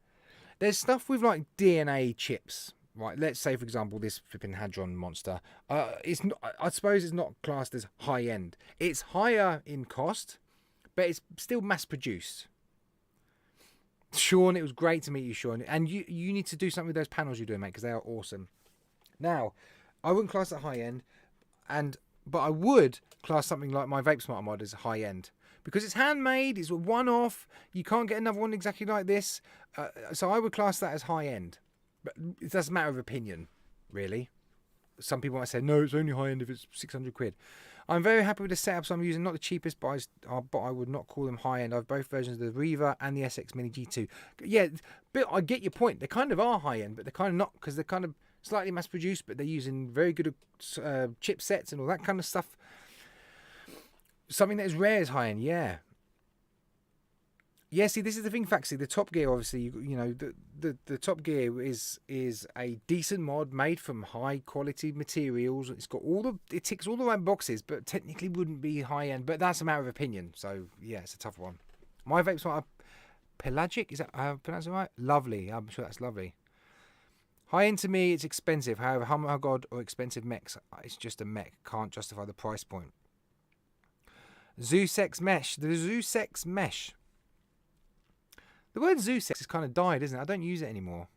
there's stuff with like DNA chips. Right, let's say for example this flipping Hadron monster. It's not, I suppose it's not classed as high end. It's higher in cost, but it's still mass produced. Sean, it was great to meet you, Sean. And you need to do something with those panels you're doing, mate, because they are awesome. Now, I wouldn't class that high end, but I would class something like my Vape Smart mod as high end. Because it's handmade, it's a one-off, you can't get another one exactly like this. So I would class that as high end. But it doesn't matter of opinion, really. Some people might say, no, it's only high end if it's 600 quid. I'm very happy with the setups I'm using. Not the cheapest, but I would not call them high end. I have both versions of the Reaver and the SX Mini G2. Yeah, but I get your point. They kind of are high end, but they're kind of not, because they're kind of slightly mass produced, but they're using very good chipsets and all that kind of stuff. Something that is rare is high end, yeah. Yeah, see, this is the thing, Faxi. The Top Gear, obviously, you know, the Top Gear is a decent mod made from high quality materials. It's got it ticks all the right boxes, but technically wouldn't be high end. But that's a matter of opinion. So yeah, it's a tough one. My Vape's not pelagic. Is that I pronounce it right? Lovely. I'm sure that's lovely. High end to me, it's expensive. However, Hummer God or expensive mechs, it's just a mech. Can't justify the price point. Zoosex Mesh. The Zoosex Mesh. The word Zoosex has kind of died, isn't it? I don't use it anymore.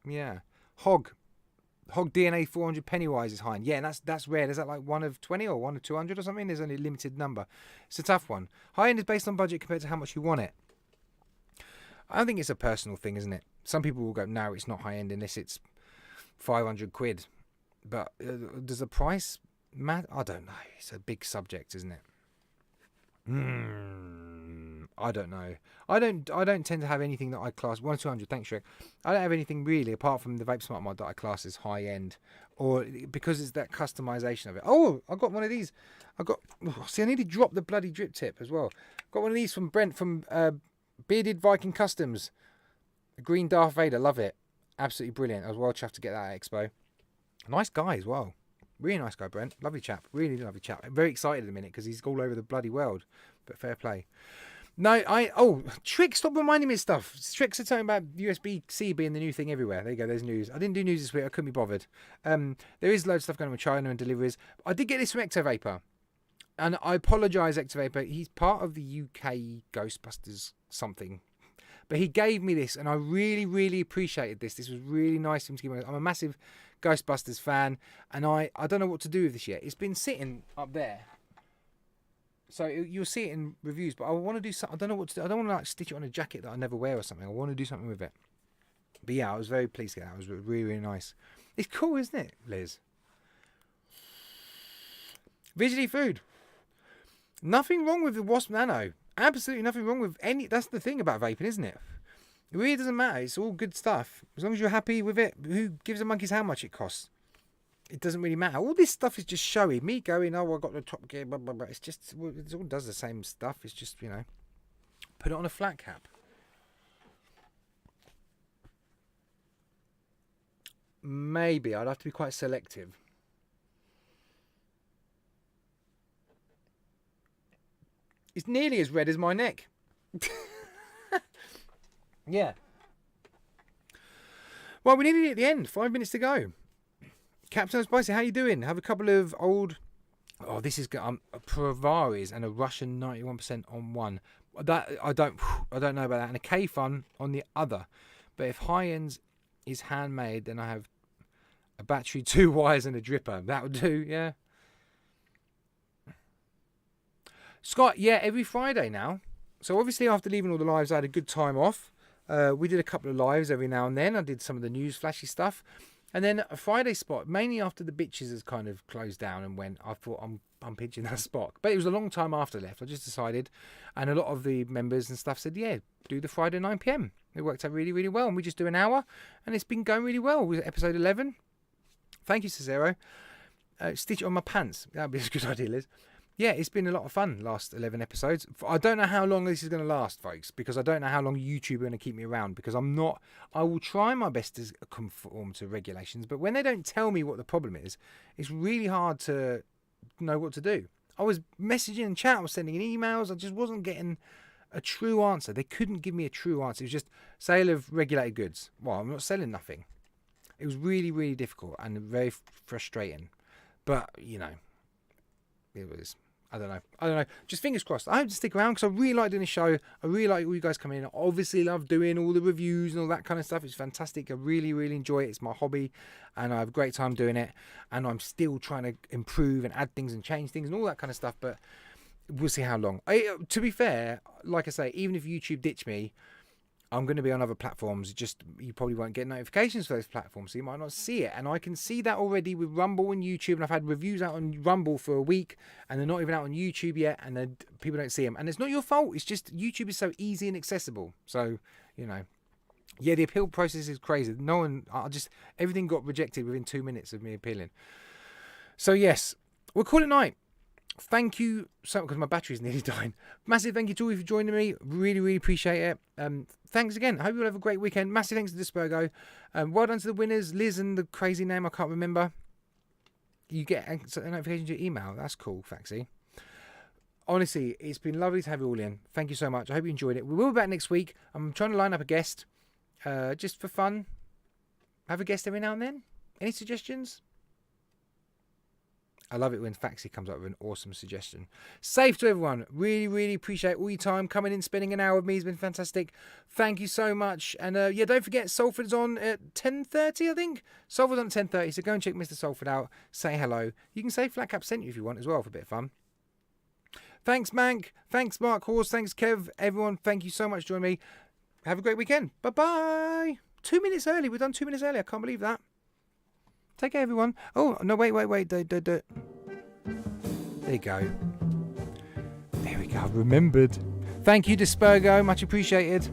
Yeah. Hog DNA 400 Pennywise is high end. Yeah, and that's rare. Is that like 1 of 20 or 1 of 200 or something? There's only a limited number. It's a tough one. High end is based on budget compared to how much you want it. I think it's a personal thing, isn't it? Some people will go, no, it's not high end unless it's 500 quid. But does the price matter? I don't know. It's a big subject, isn't it? I don't know. I don't tend to have anything that I class 1-200. Thanks, Shrek. I don't have anything really apart from the Vape Smart Mod that I class as high end, or because it's that customization of it. Oh, I got one of these. See, I nearly dropped the bloody drip tip as well. Got one of these from Brent from Bearded Viking Customs. The green Darth Vader, love it. Absolutely brilliant. I was well chuffed to get that at Expo. Nice guy as well. Really nice guy, Brent. Lovely chap. Really lovely chap. I'm very excited at the minute because he's all over the bloody world. But fair play. No, Trick, stop reminding me of stuff. Tricks are talking about USB-C being the new thing everywhere. There you go, there's news. I didn't do news this week, I couldn't be bothered. There is loads of stuff going on with China and deliveries. I did get this from EXETER Vapor. And I apologise, EXETER Vapor. He's part of the UK Ghostbusters something. But he gave me this, and I really, really appreciated this. This was really nice of him to give me. I'm a massive Ghostbusters fan, and I don't know what to do with this yet. It's been sitting up there. So you'll see it in reviews, but I want to do something. I don't know what to do. I don't want to like stitch it on a jacket that I never wear or something. I want to do something with it. But yeah, I was very pleased to get that. It was really, really nice. It's cool, isn't it, Liz? Visually food. Nothing wrong with the Wasp Nano. Absolutely nothing wrong with any. That's the thing about vaping, isn't it? It really doesn't matter. It's all good stuff. As long as you're happy with it, who gives a monkeys how much it costs? It doesn't really matter. All this stuff is just showy. Me going, oh, I got the top gear, blah, blah, blah. It's just, it all does the same stuff. It's just, you know, put it on a flat cap. Maybe. I'd have to be quite selective. It's nearly as red as my neck. Yeah. Well, we're nearly at the end. 5 minutes to go. Captain Spicy, how you doing? Have a couple of old... Oh, this is Pravaris and a Russian 91% on one. That I don't know about that. And a K-Fun on the other. But if high ends is handmade, then I have a battery, 2 wires, and a dripper. That would do, yeah. Scott, yeah, every Friday now. So obviously after leaving all the lives, I had a good time off. We did a couple of lives every now and then. I did some of the news flashy stuff. And then a Friday spot, mainly after the bitches has kind of closed down and went, I thought I'm pitching that spot. But it was a long time after I left. I just decided. And a lot of the members and stuff said, yeah, do the Friday 9 p.m. It worked out really, really well. And we just do an hour. And it's been going really well. We're at episode 11. Thank you, Cesaro. Stitch it on my pants. That would be a good idea, Liz. Yeah, it's been a lot of fun last 11 episodes. I don't know how long this is going to last, folks, because I don't know how long YouTube are going to keep me around, because I will try my best to conform to regulations, but when they don't tell me what the problem is, it's really hard to know what to do. I was messaging in chat, I was sending in emails, I just wasn't getting a true answer. They couldn't give me a true answer. It was just sale of regulated goods. Well, I'm not selling nothing. It was really, really difficult and very frustrating. But, you know, it was... I don't know. Just fingers crossed. I hope to stick around because I really like doing the show. I really like all you guys coming in. I obviously love doing all the reviews and all that kind of stuff. It's fantastic. I really, really enjoy it. It's my hobby and I have a great time doing it. And I'm still trying to improve and add things and change things and all that kind of stuff. But we'll see how long. To be fair, like I say, even if YouTube ditch me, I'm going to be on other platforms. Just you probably won't get notifications for those platforms, so you might not see it. And I can see that already with Rumble and YouTube. And I've had reviews out on Rumble for a week, and they're not even out on YouTube yet, and then people don't see them. And it's not your fault. It's just YouTube is so easy and accessible. So you know, yeah, the appeal process is crazy. Everything got rejected within 2 minutes of me appealing. So yes, we'll call it night. Thank you so much, because my battery's nearly dying. Massive thank you to all of you for joining me. Really, really appreciate it. Thanks again. I hope you all have a great weekend. Massive thanks to Despurgo. Well done to the winners, Liz and the crazy name I can't remember. You get a notification to your email. That's cool, Faxi. Honestly, it's been lovely to have you all in. Thank you so much. I hope you enjoyed it. We will be back next week. I'm trying to line up a guest just for fun. Have a guest every now and then. Any suggestions? I love it when Faxi comes up with an awesome suggestion. Safe to everyone. Really, really appreciate all your time coming in, spending an hour with me. It's been fantastic. Thank you so much. And yeah, don't forget, Salford's on at 10:30, I think. Salford's on at 10:30, so go and check Mr. Salford out. Say hello. You can say Flatcap sent you if you want as well for a bit of fun. Thanks, Mank. Thanks, Mark Horse. Thanks, Kev. Everyone, thank you so much for joining me. Have a great weekend. Bye-bye. 2 minutes early. We've done 2 minutes early. I can't believe that. Take care, everyone. Oh, no, wait. There you go. There we go. Remembered. Thank you, Despurgo. Much appreciated.